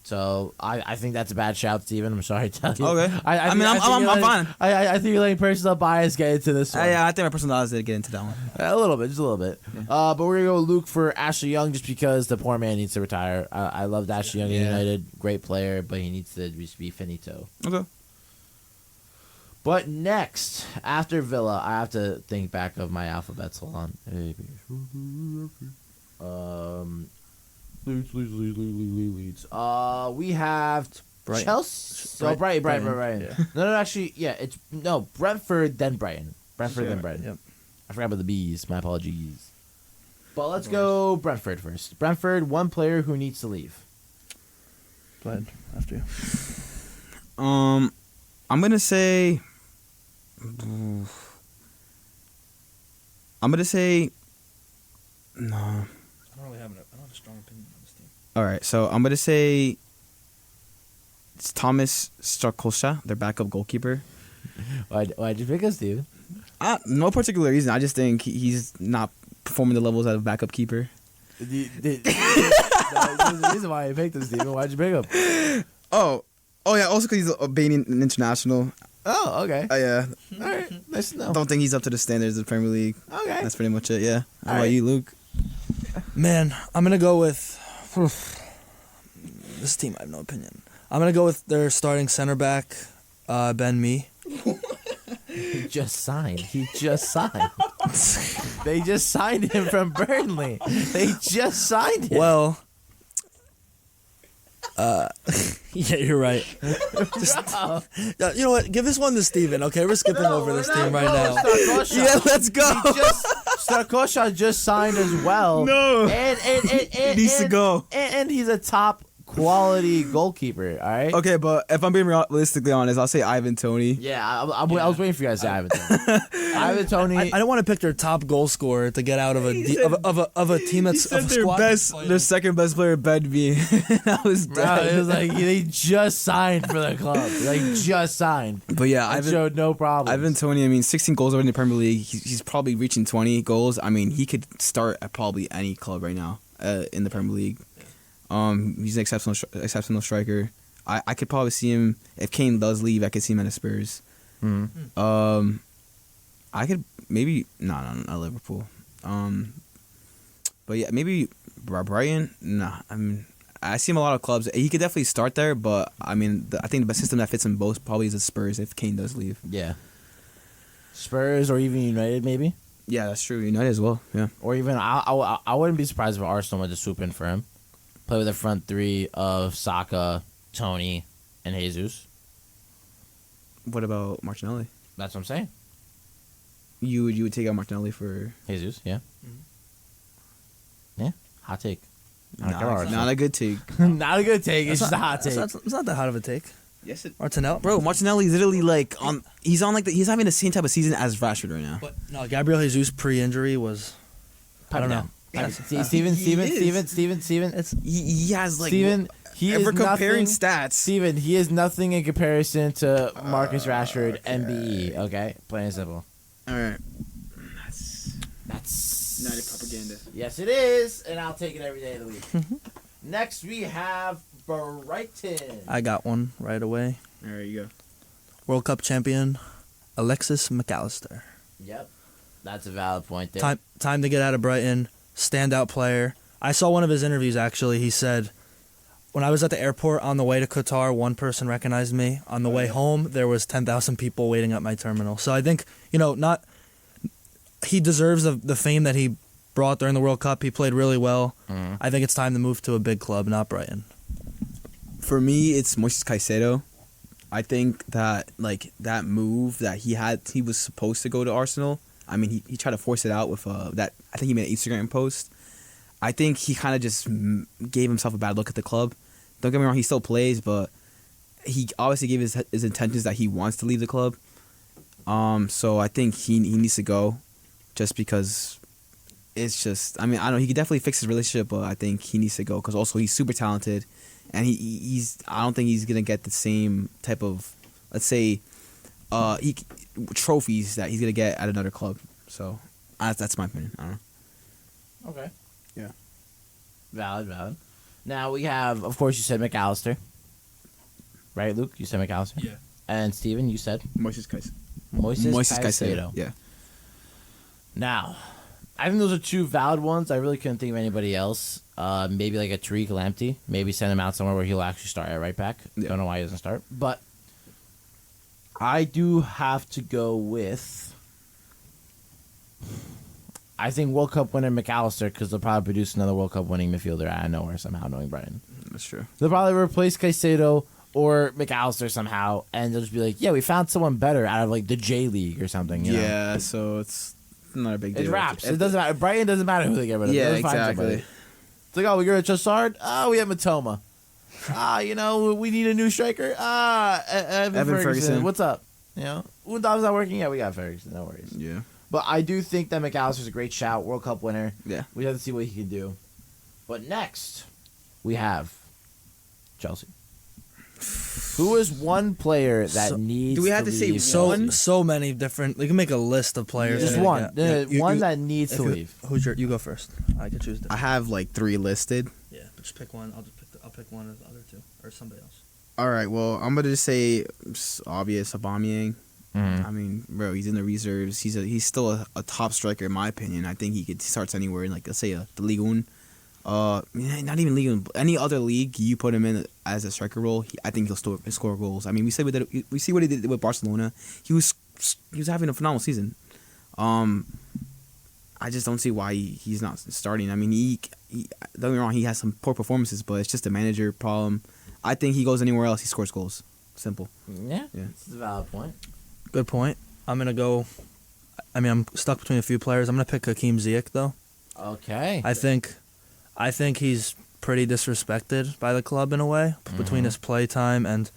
So I think that's a bad shout, Steven. I'm sorry to tell you. Okay. I mean, I'm fine. I think you're letting personal bias get into this one. Yeah, I think my personality did get into that one. A little bit, just a little bit. Yeah. But we're gonna go with Luke for Ashley Young, just because the poor man needs to retire. I loved Ashley Young in Yeah. United, great player, but he needs to just be finito. Okay. But next, after Villa, I have to think back of my alphabets. Hold on. Leeds. We have Brighton. Chelsea. Oh, Brighton. Yeah. No, actually, yeah, it's Brentford, then Brighton. Brentford, then Brighton. Yep. I forgot about the B's. My apologies. But let's go Brentford first. Brentford, one player who needs to leave. Go ahead. After you. I'm gonna say. No. I don't really have a strong opinion on this team. All right, so I'm gonna say it's Thomas Starkosha, their backup goalkeeper. Why'd you pick us, Steve? No particular reason. I just think he's not performing the levels of a backup keeper. There's a reason why you picked him, Steven. Why'd you pick him? Oh yeah. Also, because he's Albanian international. Oh, okay. Yeah. All right. Nice to know. Don't think he's up to the standards of the Premier League. Okay. That's pretty much it. Yeah. How All about right. you, Luke? Man, I'm gonna go with this team. I have no opinion. I'm gonna go with their starting center back, Ben Mee. He just signed. They just signed him from Burnley. They just signed him. Well, yeah, you're right. Yeah, you know what? Give this one to Steven, okay? We're skipping over this team right now. Yeah, let's go. Starkosha just signed as well. No. And He needs to go. And he's a top quality goalkeeper, all right? Okay, but if I'm being realistically honest, I'll say Ivan Toney. Yeah, I was waiting for you guys to say Ivan Toney. Ivan Toney. I don't want to pick their top goal scorer to get out of a team that's He said of a their squad. their second best player, Ben Mee. I was Bro, dead. it was like they just signed for the club. They just signed. But yeah, I showed no problem. Ivan Toney, I mean, 16 goals already in the Premier League. He's probably reaching 20 goals. I mean, he could start at probably any club right now in the Premier League. He's an exceptional striker. I could probably see him, if Kane does leave, I could see him at the Spurs. Mm-hmm. I could maybe, not Liverpool. But yeah, maybe Brighton. Nah, I mean, I see him a lot of clubs. He could definitely start there, but I mean, I think the best system that fits him both probably is the Spurs if Kane does leave. Yeah. Spurs or even United, maybe. Yeah, that's true. United as well. Yeah. Or even I wouldn't be surprised if Arsenal were to swoop in for him. Play with a front three of Saka, Tony, and Jesus. What about Martinelli? That's what I'm saying. You would take out Martinelli for Jesus, yeah. Yeah, hot take. not a good take. Not a good take. It's just a hot take. It's not that hot of a take. Yes, Martinelli. Bro, Martinelli is literally like he's on he's having the same type of season as Rashford right now. But no, Gabriel Jesus pre-injury was. I don't know. Steven. It's he has like Steven, He If is we're comparing nothing, stats, Steven, he is nothing in comparison to Marcus Rashford, MBE. Okay, plain and simple. all right. That's United propaganda. Yes, it is, and I'll take it every day of the week. Next, we have Brighton. I got one right away. There you go. World Cup champion, Alexis McAllister. Yep, that's a valid point there. Time to get out of Brighton. Standout player. I saw one of his interviews, actually. He said, when I was at the airport on the way to Qatar, one person recognized me. On the way home, there was 10,000 people waiting at my terminal. So I think, he deserves the fame that he brought during the World Cup. He played really well. Mhm. I think it's time to move to a big club, not Brighton. For me, it's Moises Caicedo. I think that that move that he was supposed to go to Arsenal. I mean, he tried to force it out with that. I think he made an Instagram post. I think he kind of just gave himself a bad look at the club. Don't get me wrong, he still plays, but he obviously gave his intentions that he wants to leave the club. So I think he needs to go, just because it's just. I mean, I don't know. He could definitely fix his relationship, but I think he needs to go because also he's super talented, and he's. I don't think he's gonna get the same type of, let's say, trophies that he's gonna get at another club. So that's my opinion. I don't know. Okay. Yeah. Valid. Now we have, of course, you said McAllister. Right, Luke? You said McAllister? Yeah. And Steven, you said? Moises Caicedo. Moises Caicedo. Yeah. Now, I think those are two valid ones. I really couldn't think of anybody else. Maybe like a Tariq Lamptey. Maybe send him out somewhere where he'll actually start at right back. Yeah. Don't know why he doesn't start. But I do have to go with, I think, World Cup winner McAllister, because they'll probably produce another World Cup winning midfielder out of nowhere somehow, knowing Brighton. That's true. They'll probably replace Caicedo or McAllister somehow, and they'll just be like, yeah, we found someone better out of like the J League or something. You know? Yeah, so it's not a big deal. It wraps. It doesn't matter. Brighton doesn't matter who they get rid of. Yeah, They'll find exactly. somebody. It's like, oh, we got a Chassard. We have Matoma. We need a new striker. Evan Ferguson. What's up? Undav's not working. Yeah, we got Ferguson. No worries. Yeah. But I do think that McAllister's a great shout. World Cup winner. Yeah. We have to see what he can do. But next, we have Chelsea. Who is one player that needs do we have to say leave so- So many different. We can make a list of players. Just that one. get- One that needs to if you- leave. You go first. I can choose. I have like 3 listed. Yeah, but just pick one. I'll pick one of the other two, or somebody else. All right, well, I'm gonna just say obvious Aubameyang. Mhm. I mean, bro, he's in the reserves. He's still a top striker in my opinion. I think he starts anywhere in, like, let's say the Ligue 1. Not even Ligue 1. Any other league you put him in as a striker role, I think he'll score goals. I mean, we see what he did with Barcelona. He was having a phenomenal season. I just don't see why he's not starting. I mean, he don't get me wrong, he has some poor performances, but it's just a manager problem. I think he goes anywhere else, he scores goals. Simple. Yeah. Yeah. This is a valid point. Good point. I'm gonna go. I mean, I'm stuck between a few players. I'm gonna pick Hakeem Ziyech though. Okay. I think he's pretty disrespected by the club in a way between his play time, and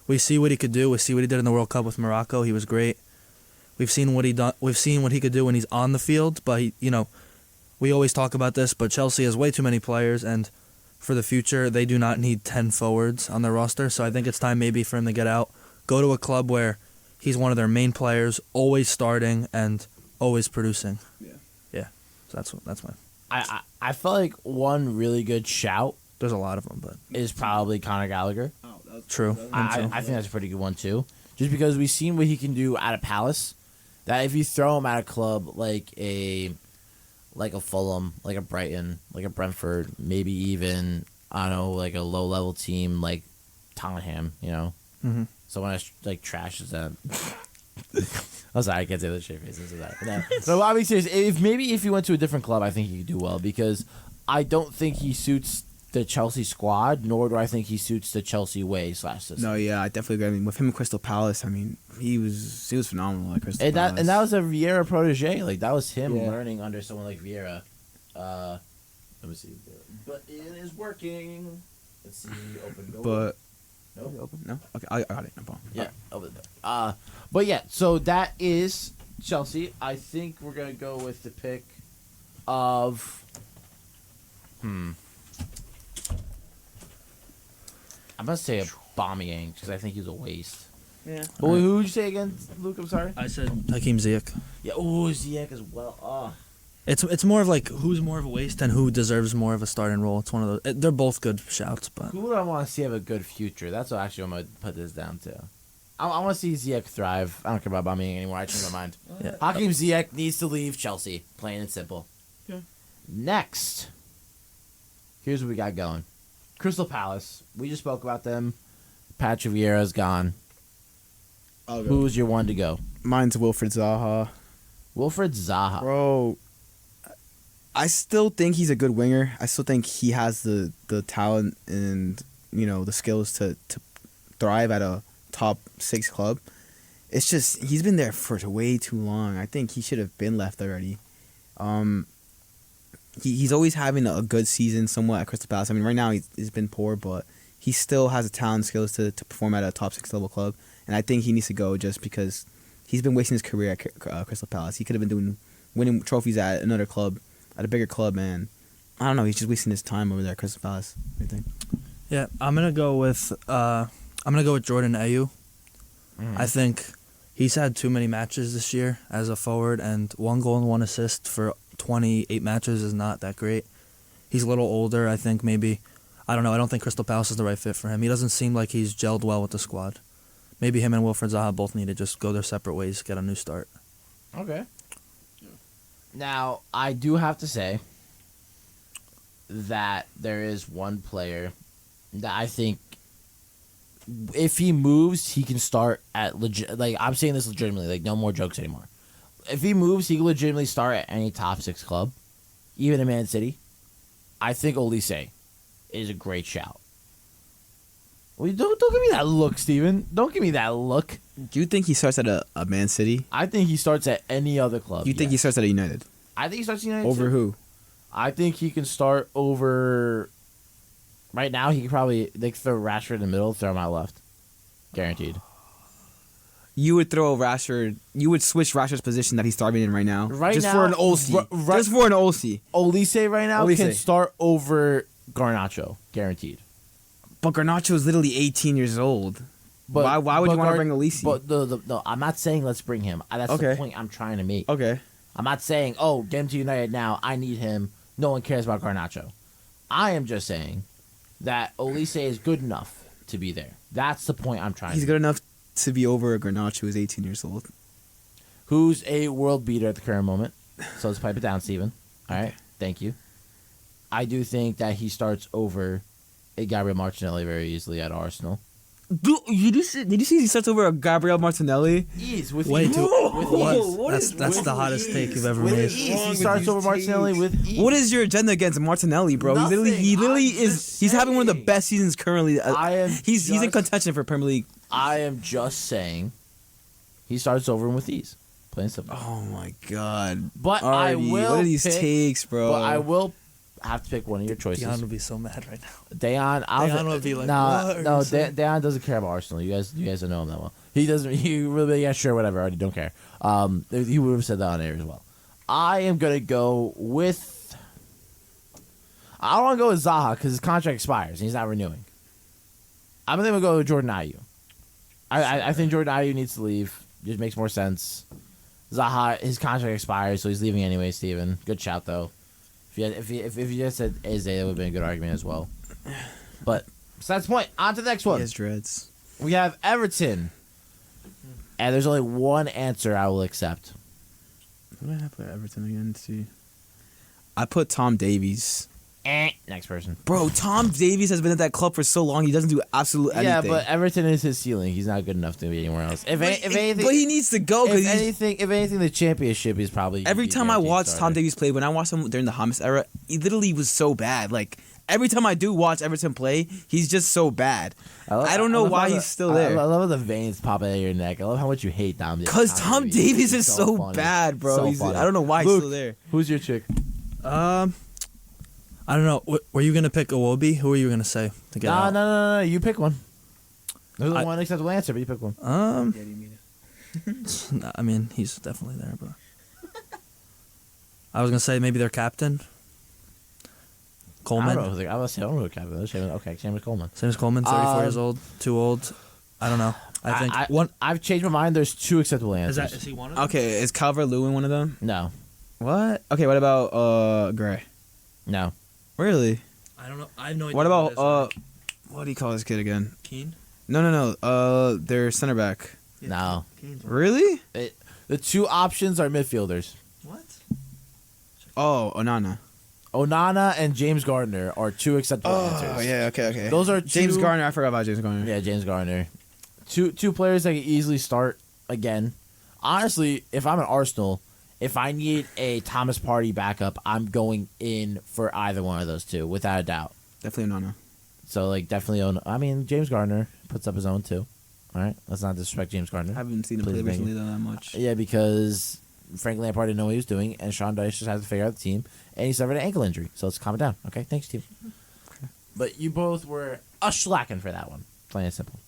we see what he could do. We see what he did in the World Cup with Morocco. He was great. We've seen what he could do when he's on the field, but we always talk about this, but Chelsea has way too many players, and for the future, they do not need 10 forwards on their roster. So I think it's time maybe for him to get out, go to a club where he's one of their main players, always starting and always producing. Yeah. So that's my. I feel like one really good shout There's a lot of them, but is probably Conor Gallagher. true. I think that's a pretty good one too. Just because we've seen what he can do at a Palace, that if you throw him at a club like a Fulham, like a Brighton, like a Brentford, maybe even, I don't know, like a low level team like Tottenham, Mhm. someone that like trashes them. I'm sorry, I can't say those straight faces. No, I'll be serious. If he went to a different club, I think he could do well, because I don't think he suits the Chelsea squad, nor do I think he suits the Chelsea way / system. No, yeah, I definitely agree. I mean, with him in Crystal Palace, I mean, he was phenomenal at Crystal Palace. And that was a Vieira protege. Like, that was him Yeah. learning under someone like Vieira. Let me see. But it is working. Let's see. Open goal. But Nope. no, okay, I got it. No problem. Yeah, open the but yeah, so that is Chelsea. I think we're gonna go with the pick of I'm gonna say Aubameyang because I think he's a waste. Yeah. But who would you say again, Luke? I'm sorry. I said Hakeem Ziyech. Yeah. Oh, Ziyech as well. Oh. It's more of like who's more of a waste and who deserves more of a starting role. It's one of those. They're both good shouts, but Who would I want to see have a good future? That's what actually I'm gonna put this down to. I want to see Ziyech thrive. I don't care about Aubameyang anymore. I changed my mind. Yeah. Hakeem Ziyech needs to leave Chelsea. Plain and simple. Yeah. Next, here's what we got going. Crystal Palace. We just spoke about them. Patrick Vieira's gone. I'll go. Who's your one to go? Mine's Wilfred Zaha. Wilfred Zaha. Bro, I still think he's a good winger. I still think he has the talent and, the skills to thrive at a top 6 club. It's just he's been there for way too long. I think he should have been left already. He's always having a good season somewhat at Crystal Palace. I mean, right now he's been poor, but he still has the talent and skills to perform at a top 6 level club. And I think he needs to go just because he's been wasting his career at Crystal Palace. He could have been winning trophies at another club, at a bigger club, and I don't know. He's just wasting his time over there at Crystal Palace. What do you think? yeah, I'm gonna go with Jordan Ayew. I think he's had too many matches this year as a forward, and 1 goal and 1 assist for 28 matches is not that great. He's a little older. I think maybe I don't know. I don't think Crystal Palace is the right fit for him. He doesn't seem like he's gelled well with the squad. Maybe him and Wilfred Zaha both need to just go their separate ways, get a new start. Okay. Now, I do have to say that there is one player that I think if he moves, he can start at legit. Like, I'm saying this legitimately. Like, no more jokes anymore. If he moves, he can legitimately start at any top 6 club, even in Man City. I think Olise is a great shout. Well, don't give me that look, Steven. Don't give me that look. Do you think he starts at a Man City? I think he starts at any other club. Do you think he starts at a United? I think he starts at United Over too. who? I think he can start over. Right now, he could probably throw Rashford in the middle, throw him out left, guaranteed. You would throw Rashford. You would switch Rashford's position that he's starting in right now. Just for an Olse. Just for an Olse. Olise right now Olise. can start over Garnacho, guaranteed. But Garnacho is literally 18 years old. Why would you want to bring Olise? But no, I'm not saying let's bring him. That's Okay. the point I'm trying to make. Okay. I'm not saying, get him to United now. I need him. No one cares about Garnacho. I am just saying that Olise is good enough to be there. That's the point I'm trying He's to good enough to be over a Garnacho who's 18 years old. Who's a world beater at the current moment. So let's pipe it down, Steven. All right. Thank you. I do think that he starts over a Gabriel Martinelli very easily at Arsenal. Did you see he starts over a Gabriel Martinelli? Ease with Way ease. too. With ease. That's the hottest take you've ever With made. ease. He starts over Martinelli with ease. What is your agenda against Martinelli, bro? Nothing. He literally I'm is. just He's having one of the saying. best seasons currently. He's in contention for Premier League. I am just saying he starts over him with ease. Plain and simple. Oh my god! But Ardi, I will what are these pick, takes, bro? But I will have to pick one of your choices. Dion would be so mad right now. Dejan would be like, no, "What are no. you saying?" Dejan doesn't care about Arsenal. You guys don't know him that well. He doesn't. He really, yeah, sure, whatever. I already don't care. He would have said that on air as well. I am gonna go with. I don't want to go with Zaha because his contract expires and he's not renewing. I'm gonna go with Jordan Ayew. I think Jordan Ayew needs to leave. Just makes more sense. Zaha, his contract expires, so he's leaving anyway. Steven, good shout though. If you just said Eze, that would have been a good argument as well. But besides the point, on to the next one. He has dreads. We have Everton, and there's only one answer I will accept. What did I put Everton again? Let's see. I put Tom Davies. Next person. Bro, Tom Davies has been at that club for so long. He doesn't do absolutely anything. Yeah, but Everton is his ceiling. He's not good enough to be anywhere else. If anything, but he needs to go. if anything, the championship is probably. Every time I watch Tom Davies play, when I watched him during the Hamas era, he literally was so bad. Like every time I do watch Everton play, he's just so bad. I don't know why he's still there. I love how the veins pop out of your neck. I love how much you hate Tom Davies. Because Tom Davies is so funny. bad, bro. So He's- funny. I don't know why Luke, he's still there. Who's your chick? I don't know. Were you gonna pick Iwobi? Who were you gonna say to get out? No. You pick one. There's only one acceptable answer, but you pick one. Nah, I mean, he's definitely there, but I was gonna say maybe their captain. Coleman. I don't know who Kevin is. Okay, Seamus Coleman. Seamus Coleman, 34 years old, too old. I don't know. I think I've changed my mind. There's two acceptable answers. Is he one of them? Okay, is Calvert-Lewin one of them? No. What? Okay, what about Gray? No. Really? I don't know. I have no idea. What about what do you call this kid again? Keane? No. Their center back. No. Really? The two options are midfielders. What? Oh, Onana. Onana and James Gardner are two acceptable answers. Oh yeah, okay. Those are James Garner. I forgot about James Garner. Yeah, James Gardner. Two players that can easily start again. Honestly, if I'm at Arsenal, if I need a Thomas Partey backup, I'm going in for either one of those two, without a doubt. Definitely Onana. So, definitely James Gardner puts up his own too. All right, let's not disrespect James Gardner. I haven't seen him play recently that much. Yeah, because Frank Lampard didn't know what he was doing, and Sean Dyche just had to figure out the team, and he suffered an ankle injury. So let's calm it down. Okay, thanks, team. Okay. But you both were slacking for that one. Plain and simple.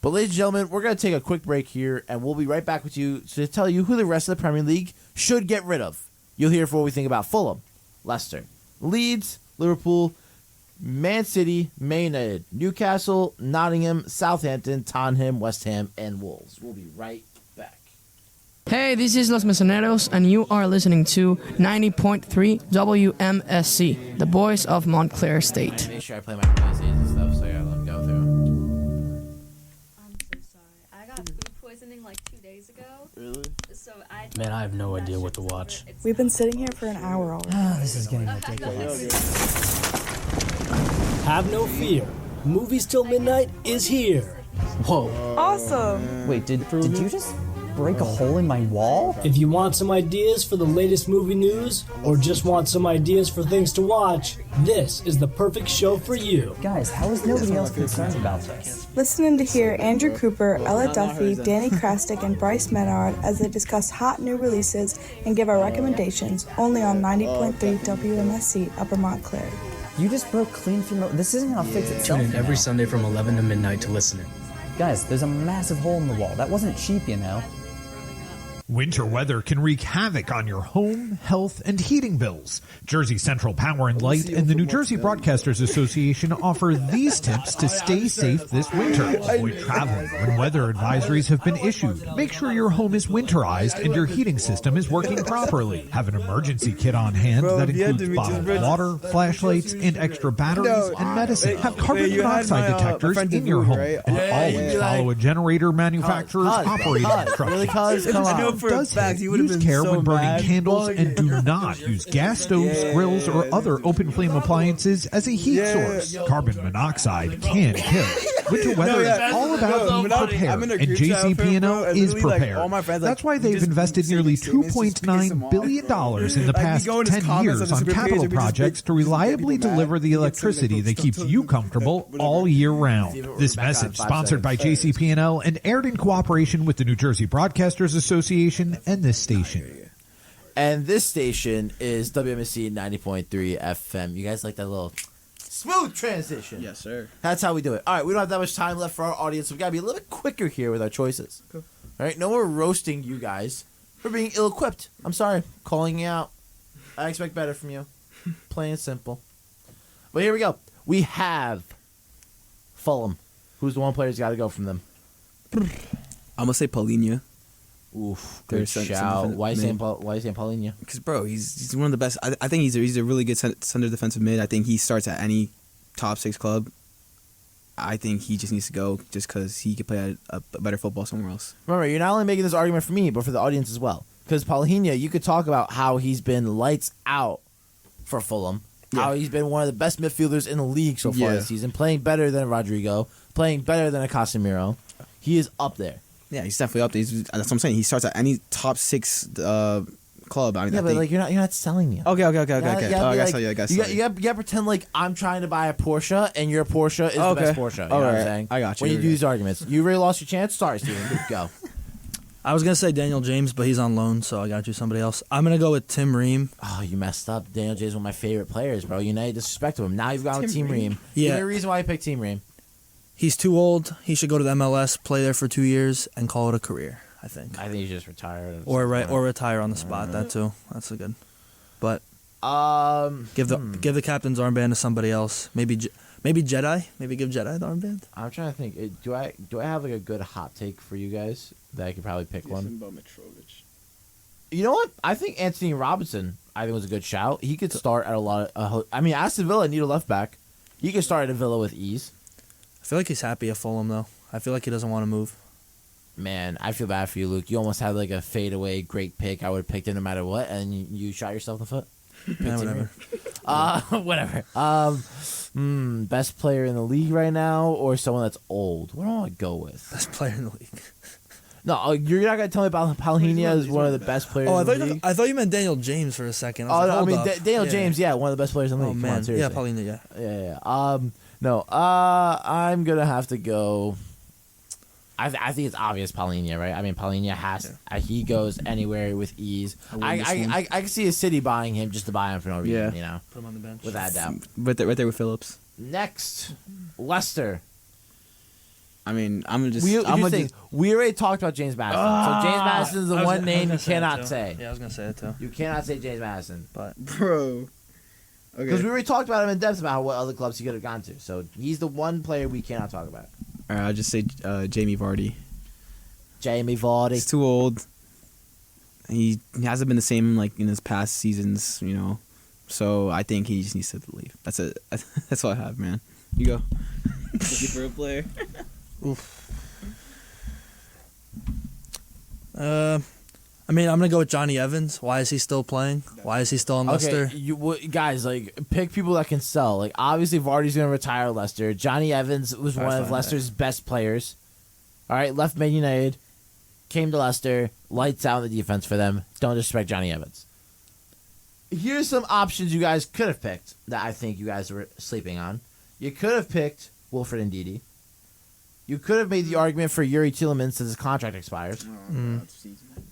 But ladies and gentlemen, we're going to take a quick break here, and we'll be right back with you to tell you who the rest of the Premier League should get rid of. You'll hear what we think about Fulham, Leicester, Leeds, Liverpool, Man City, Man United, Newcastle, Nottingham, Southampton, Tottenham, West Ham, and Wolves. We'll be right back. Hey, this is Los Mesoneros, and you are listening to 90.3 WMSC, the voice of Montclair State. Make sure I play my pronunciation stuff, so I gotta let them go through. I'm so sorry. I got food poisoning like 2 days ago. Really? So Man, I have no idea what to watch. We've been sitting here for an hour already. This is getting ridiculous. Have no fear. Movies Till Midnight is here. Whoa. Awesome! Wait, did you just break a hole in my wall? If you want some ideas for the latest movie news, or just want some ideas for things to watch, this is the perfect show for you. Guys, how is nobody else concerned about this? Listen to hear Andrew Cooper, Ella Duffy, Danny Krastik, and Bryce Menard as they discuss hot new releases and give our recommendations only on 90.3 WMSC Upper Montclair. You just broke clean through this isn't gonna fix itself. Tune in every Sunday from 11 to midnight to listen in. Guys, there's a massive hole in the wall. That wasn't cheap, you know. Winter weather can wreak havoc on your home, health, and heating bills. Jersey Central Power and Light and the New Jersey Broadcasters Association offer these tips to stay safe this winter. Avoid traveling when weather advisories have been issued. Make sure your home is winterized and your heating system is working properly. Have an emergency kit on hand that includes bottled water, flashlights, and extra batteries and medicine. Have carbon monoxide detectors in your home. And always follow a generator manufacturer's operating instructions. Does use care when burning candles and do not use gas stoves, grills, or other open flame appliances as a heat source. Carbon monoxide can kill. Winter weather is all about being prepared, and JCP&O is prepared. That's why they've invested nearly $2.9 billion in the past 10 years on capital projects to reliably deliver the electricity that keeps you comfortable all year round. This message sponsored by JCP&L and aired in cooperation with the New Jersey Broadcasters Association and this station. And this station is WMSC 90.3 FM. You guys like that little smooth transition? Yes, sir. That's how we do it. All right, we don't have that much time left for our audience, so we got to be a little bit quicker here with our choices. Okay. All right, no more roasting you guys for being ill-equipped. I'm sorry. Calling you out. I expect better from you. Plain and simple. But here we go. We have Fulham. Who's the one player who's got to go from them? I'm going to say Paulinho. Oof, good shout. Why saying Paulinho? Because, bro, he's one of the best. I think he's a really good center defensive mid. I think he starts at any top 6 club. I think he just needs to go just because he could play a better football somewhere else. Remember, you're not only making this argument for me, but for the audience as well. Because Paulinho, you could talk about how he's been lights out for Fulham. Yeah. How he's been one of the best midfielders in the league so far this season. Playing better than Rodrigo. Playing better than a Casemiro. He is up there. Yeah, he's definitely up there. That's what I'm saying. He starts at any top 6 club. I mean, yeah, but like you're not selling me. Okay. I guess you got to pretend like I'm trying to buy a Porsche and your Porsche is the best Porsche. You know what I'm saying? I got you. When you do these arguments, you really lost your chance. Sorry, Steven. Go. I was gonna say Daniel James, but he's on loan, so I got you somebody else. I'm gonna go with Tim Ream. Oh, you messed up. Daniel James is one of my favorite players, bro. You disrespected him. Now you've gone with Tim Ream. Yeah. Give me a reason why you picked Tim Ream. He's too old. He should go to the MLS, play there for 2 years, and call it a career, I think. I think he should just retire. Or retire on the spot, that too. That's a good. But Give the captain's armband to somebody else. Maybe Jedi. Maybe give Jedi the armband. I'm trying to think. Do I have like a good hot take for you guys that I could probably pick one? You know what? I think Anthony Robinson. I think was a good shout. He could start at a lot of. Aston Villa need a left back. He could start at Villa with ease. I feel like he's happy at Fulham though. I feel like he doesn't want to move. Man, I feel bad for you, Luke. You almost had like a fadeaway great pick. I would have picked him no matter what, and you shot yourself in the foot. Yeah, whatever. Best player in the league right now, or someone that's old? What do I want to go with? Best player in the league. No, you're not gonna tell me about Palhinha is one of the best players. in the league? I thought you meant Daniel James for a second. Daniel James, one of the best players in the league. Oh man, yeah, Palhinha, yeah. No, I'm gonna have to go. I think it's obvious Palhinha, right? I mean, Palhinha has he goes anywhere with ease. I can see a City buying him just to buy him for no reason. You know, put him on the bench without doubt. Right there with Phillips. Next, Leicester. I mean, we already talked about James Madison. So James Madison is the one name you cannot say. Yeah, I was gonna say it too. You cannot say James Madison, but bro. Okay. Because we already talked about him in depth about what other clubs he could have gone to. So he's the one player we cannot talk about. All right, I'll just say Jamie Vardy. Jamie Vardy. He's too old. He hasn't been the same like in his past seasons, you know. So I think he just needs to leave. That's it. That's all I have, man. You go. Looking for a player. Oof. I mean, I'm gonna go with Johnny Evans. Why is he still playing? Why is he still in Leicester? Okay, guys, like pick people that can sell. Like obviously, Vardy's gonna retire Leicester. Johnny Evans was one of Leicester's best players. All right, left Man United, came to Leicester, lights out in the defense for them. Don't disrespect Johnny Evans. Here's some options you guys could have picked that I think you guys were sleeping on. You could have picked Wilfred Ndidi. You could have made the argument for Yuri Tielemans since his contract expires.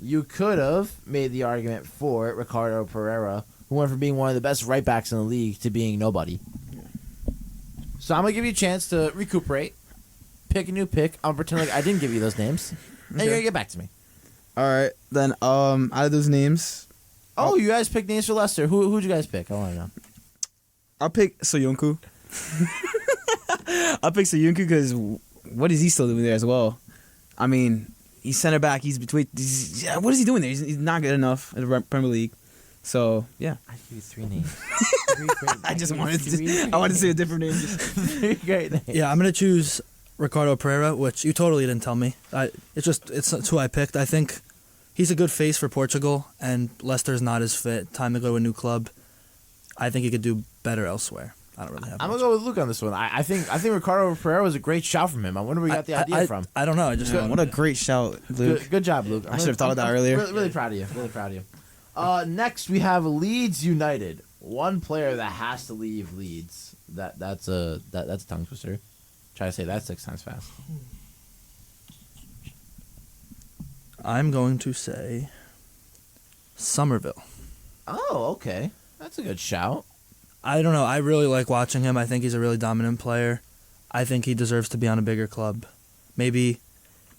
You could have made the argument for Ricardo Pereira, who went from being one of the best right backs in the league to being nobody. So I'm going to give you a chance to recuperate, pick a new pick. I'm going to pretend like I didn't give you those names, and you're going to get back to me. All right, then out of those names... Oh, you guys picked names for Leicester. Who'd you guys pick? I want to know. I'll pick Soyuncu. I'll pick Soyuncu because what is he still doing there as well? I mean, he's center back. What is he doing there? He's not good enough in the Premier League. So, yeah. I give you three names. I wanted to say a different name. Three great names. Yeah, I'm going to choose Ricardo Pereira, which you totally didn't tell me. It's who I picked. I think he's a good face for Portugal, and Leicester's not as fit. Time to go to a new club. I think he could do better elsewhere. I don't really have. I'm gonna go with Luke on this one. I think Ricardo Pereira was a great shout from him. I wonder where you got the idea from. I don't know. What a great shout, Luke. Good job, Luke. I should have thought of that earlier. Really proud of you. Really proud of you. Next we have Leeds United. One player that has to leave Leeds. That's a tongue twister. Try to say that 6 times fast. I'm going to say Somerville. Oh, okay. That's a good shout. I don't know. I really like watching him. I think he's a really dominant player. I think he deserves to be on a bigger club. Maybe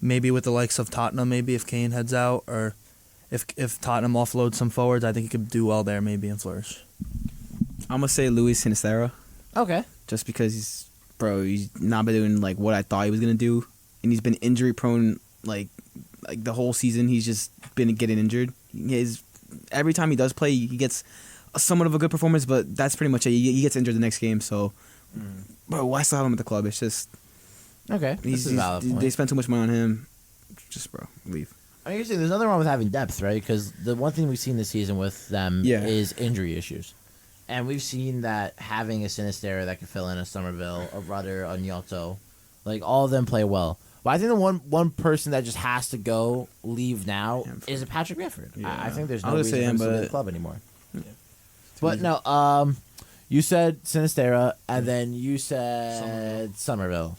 with the likes of Tottenham, maybe if Kane heads out, or if Tottenham offloads some forwards, I think he could do well there maybe and flourish. I'm going to say Luis Sinisterra. Okay. Just because he's not been doing like what I thought he was going to do. And he's been injury prone like the whole season. He's just been getting injured. Every time he does play, he gets somewhat of a good performance, but that's pretty much it. He gets injured the next game, so bro, why still have him at the club? It's just okay. They spend too much money on him. Just leave. I mean, there's nothing wrong with having depth, right? Because the one thing we've seen this season with them is injury issues, and we've seen that having a Sinisterra that can fill in a Somerville, a Rudder, a Nyoto, like all of them play well. But I think the one person that just has to leave now is Patrick Vieira. Yeah. I think there's no reason for him to be in the club anymore. Yeah. But no, you said Sinisterra, and then you said Somerville.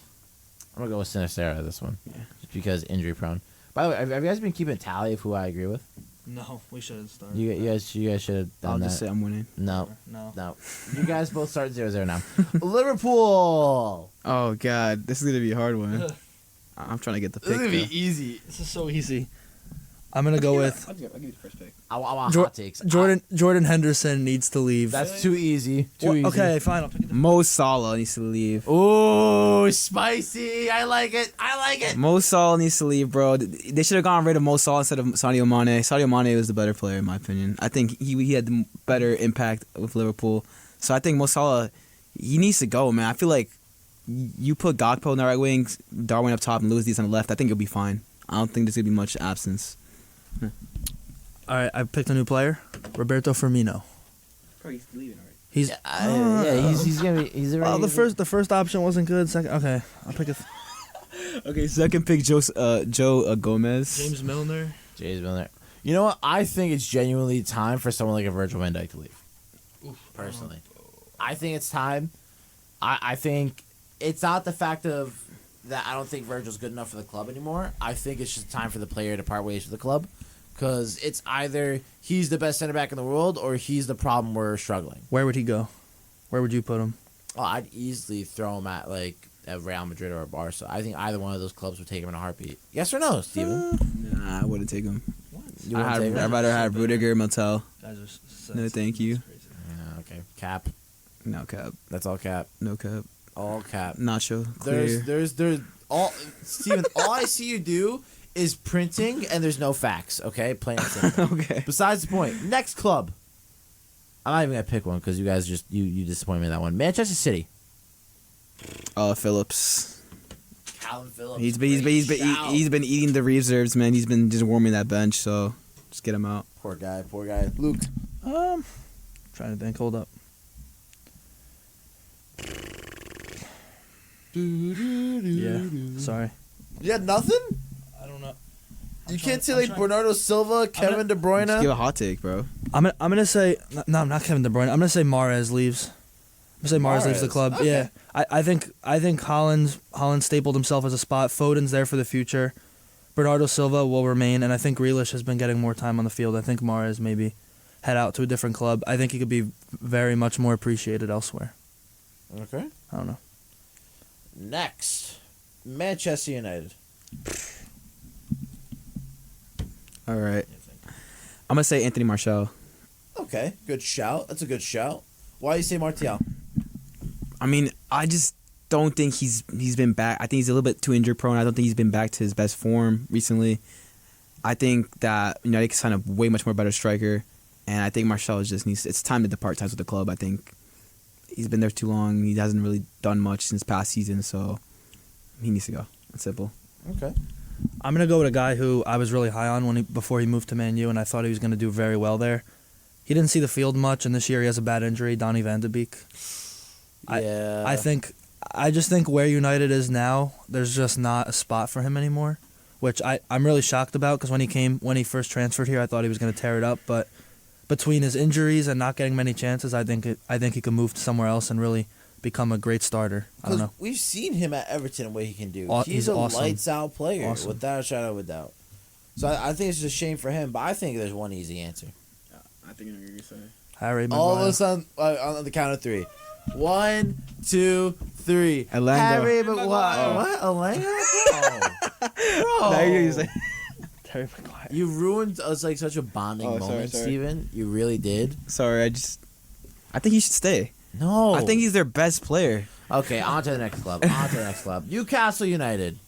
I'm gonna go with Sinisterra this one, just because injury prone. By the way, have you guys been keeping tally of who I agree with? No, we should have started. You guys should have done that. I'll just say I'm winning. No. You guys both start 0-0 now. Liverpool. Oh God, this is gonna be a hard one. I'm trying to get the pick. This is gonna be easy. This is so easy. I'm gonna go with I'll give you the first pick. I want hot takes. Jordan Henderson needs to leave. That's too easy. Too easy. Okay, fine. I'll pick it. Mo Salah needs to leave. Ooh, spicy. I like it. Mo Salah needs to leave, bro. They should have gone rid of Mo Salah instead of Sadio Mane. Sadio Mane was the better player, in my opinion. I think he had the better impact with Liverpool. So I think Mo Salah, he needs to go, man. I feel like you put Gakpo in the right wing, Darwin up top, and Luis Diaz on the left. I think you'll be fine. I don't think there's going to be much absence. All right, I picked a new player, Roberto Firmino. Bro, he's leaving already. He's he's gonna be. He's already. the first option wasn't good. Second, okay, I'll pick Okay, second pick, Joe Gomez. James Milner. You know what? I think it's genuinely time for someone like a Virgil van Dijk to leave. Personally, I think it's time. I think it's not the fact of that I don't think Virgil's good enough for the club anymore. I think it's just time for the player to part ways with the club, because it's either he's the best center back in the world or he's the problem we're struggling. Where would he go? Where would you put him? Oh, I'd easily throw him at Real Madrid or Barca. I think either one of those clubs would take him in a heartbeat. Yes or no, Steven? Nah, I wouldn't take him. I'd I'd rather have Rudiger, Mattel. Guys No, thank you. Yeah, okay. Cap. No cap. That's all cap. No cap. All cap. Nacho. Clear. There's all Steven, all I see you do is printing and there's no facts, okay? Plain and simple. Okay. Besides the point. Next club. I'm not even gonna pick one because you guys just you disappointed me in that one. Manchester City. Phillips. Calvin Phillips. He's been eating the reserves, man. He's been just warming that bench, so just get him out. Poor guy. Luke. Trying to think. Hold up. Yeah. Sorry. You had nothing? I don't know. You can't say Bernardo Silva, Kevin De Bruyne. Just give a hot take, bro. I'm gonna say no. I'm not Kevin De Bruyne. I'm gonna say Mahrez leaves. I'm gonna say Mahrez leaves the club. Okay. Yeah. I think Holland stapled himself as a spot. Foden's there for the future. Bernardo Silva will remain, and I think Grealish has been getting more time on the field. I think Mahrez maybe head out to a different club. I think he could be very much more appreciated elsewhere. Okay. I don't know. Next, Manchester United. All right. I'm gonna say Anthony Martial. Okay, good shout. That's a good shout. Why do you say Martial? I mean, I just don't think he's been back. I think he's a little bit too injury prone. I don't think he's been back to his best form recently. I think that United can sign a way much more better striker, and I think Martial it's time to depart ties with the club. I think he's been there too long. He hasn't really done much since past season, so he needs to go. It's simple. Okay. I'm gonna go with a guy who I was really high on before he moved to Man U, and I thought he was gonna do very well there. He didn't see the field much, and this year he has a bad injury. Donny Van de Beek. Yeah. I just think where United is now, there's just not a spot for him anymore, which I'm really shocked about, because when he first transferred here, I thought he was gonna tear it up, but between his injuries and not getting many chances, I think he could move to somewhere else and really become a great starter. I don't know. We've seen him at Everton and what he can do. He's a awesome. lights out player, Awesome. without a shadow of a doubt. So I think it's just a shame for him, but I think there's one easy answer. I think you're gonna say Harry Maguire. All of us on the count of three. 1, 2, 3. Elanga. Harry Maguire. What? Elanga? Bro. Now you're gonna say Harry Maguire. You ruined us like such a bonding moment, sorry. Steven. You really did. Sorry, I think he should stay. No. I think he's their best player. Okay, on to the next club. Newcastle United.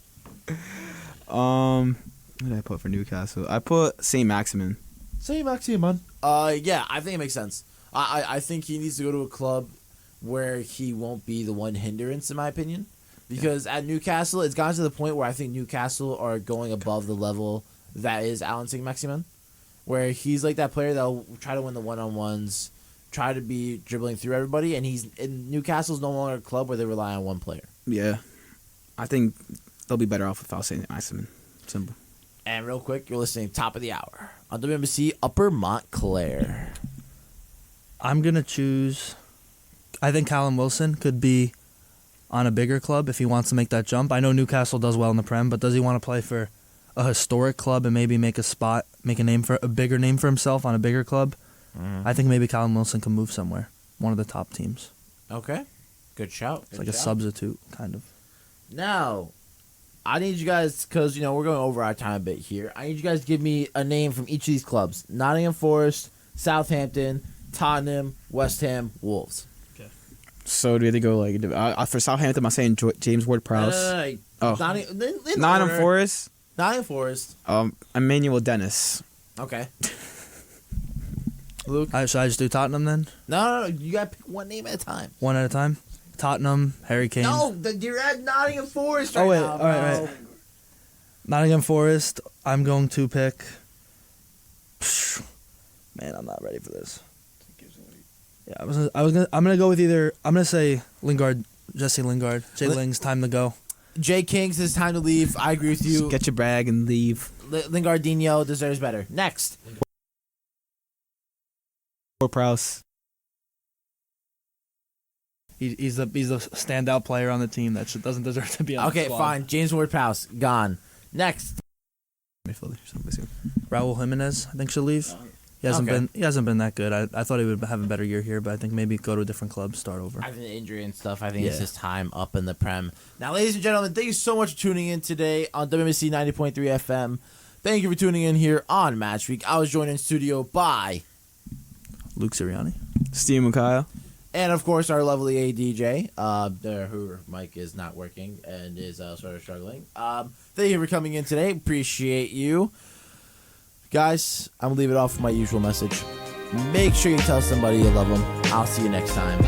Who did I put for Newcastle? I put St. Maximin. St. Maximin. Yeah, I think it makes sense. I think he needs to go to a club where he won't be the one hindrance, in my opinion. Because at Newcastle, it's gotten to the point where I think Newcastle are going above the level that is Alan St. Maximin. Where he's like that player that'll try to win the one-on-ones, try to be dribbling through everybody, and Newcastle's no longer a club where they rely on one player. Yeah. I think they'll be better off without St. Maximin. Simple. And real quick, you're listening top of the hour on WMBC Upper Montclair. I'm going to choose... I think Callum Wilson could be on a bigger club if he wants to make that jump. I know Newcastle does well in the Prem, but does he want to play for a historic club and maybe make a bigger name for himself on a bigger club? I think maybe Callum Wilson can move somewhere. One of the top teams. Okay. Good shout. It's like a substitute, kind of. Now, I need you guys, because, we're going over our time a bit here. I need you guys to give me a name from each of these clubs. Nottingham Forest, Southampton, Tottenham, West Ham, Wolves. So do we have to go like for Southampton? I'm saying James Ward-Prowse. Nottingham Forest. Nottingham Forest. Emmanuel Dennis. Okay. Luke. Should I just do Tottenham then? No. You gotta pick one name at a time. One at a time. Tottenham, Harry Kane. No, you're at Nottingham Forest right now. All right. Nottingham Forest. I'm going to pick. Man, I'm not ready for this. Yeah, I'm gonna go with either. I'm gonna say Lingard, Jesse Lingard. Ling's time to go. Jay King's his time to leave. I agree with you. Just get your bag and leave. Lingardinho deserves better. Next. Ward-Prowse. He's the standout player on the team that doesn't deserve to be on the squad. Okay, fine. James Ward-Prowse gone. Next. Raul Jimenez, I think, should leave. He hasn't been that good. I thought he would have a better year here, but I think maybe go to a different club, start over. I think the injury and stuff. I think it's his time up in the Prem. Now, ladies and gentlemen, thank you so much for tuning in today on WMSC 90.3 FM. Thank you for tuning in here on Match Week. I was joined in studio by Luke Cirianni, Steve Moncayo, and of course our lovely ADJ, who Mike is not working and is sort of struggling. Thank you for coming in today. Appreciate you. Guys, I'm going to leave it off with my usual message. Make sure you tell somebody you love them. I'll see you next time.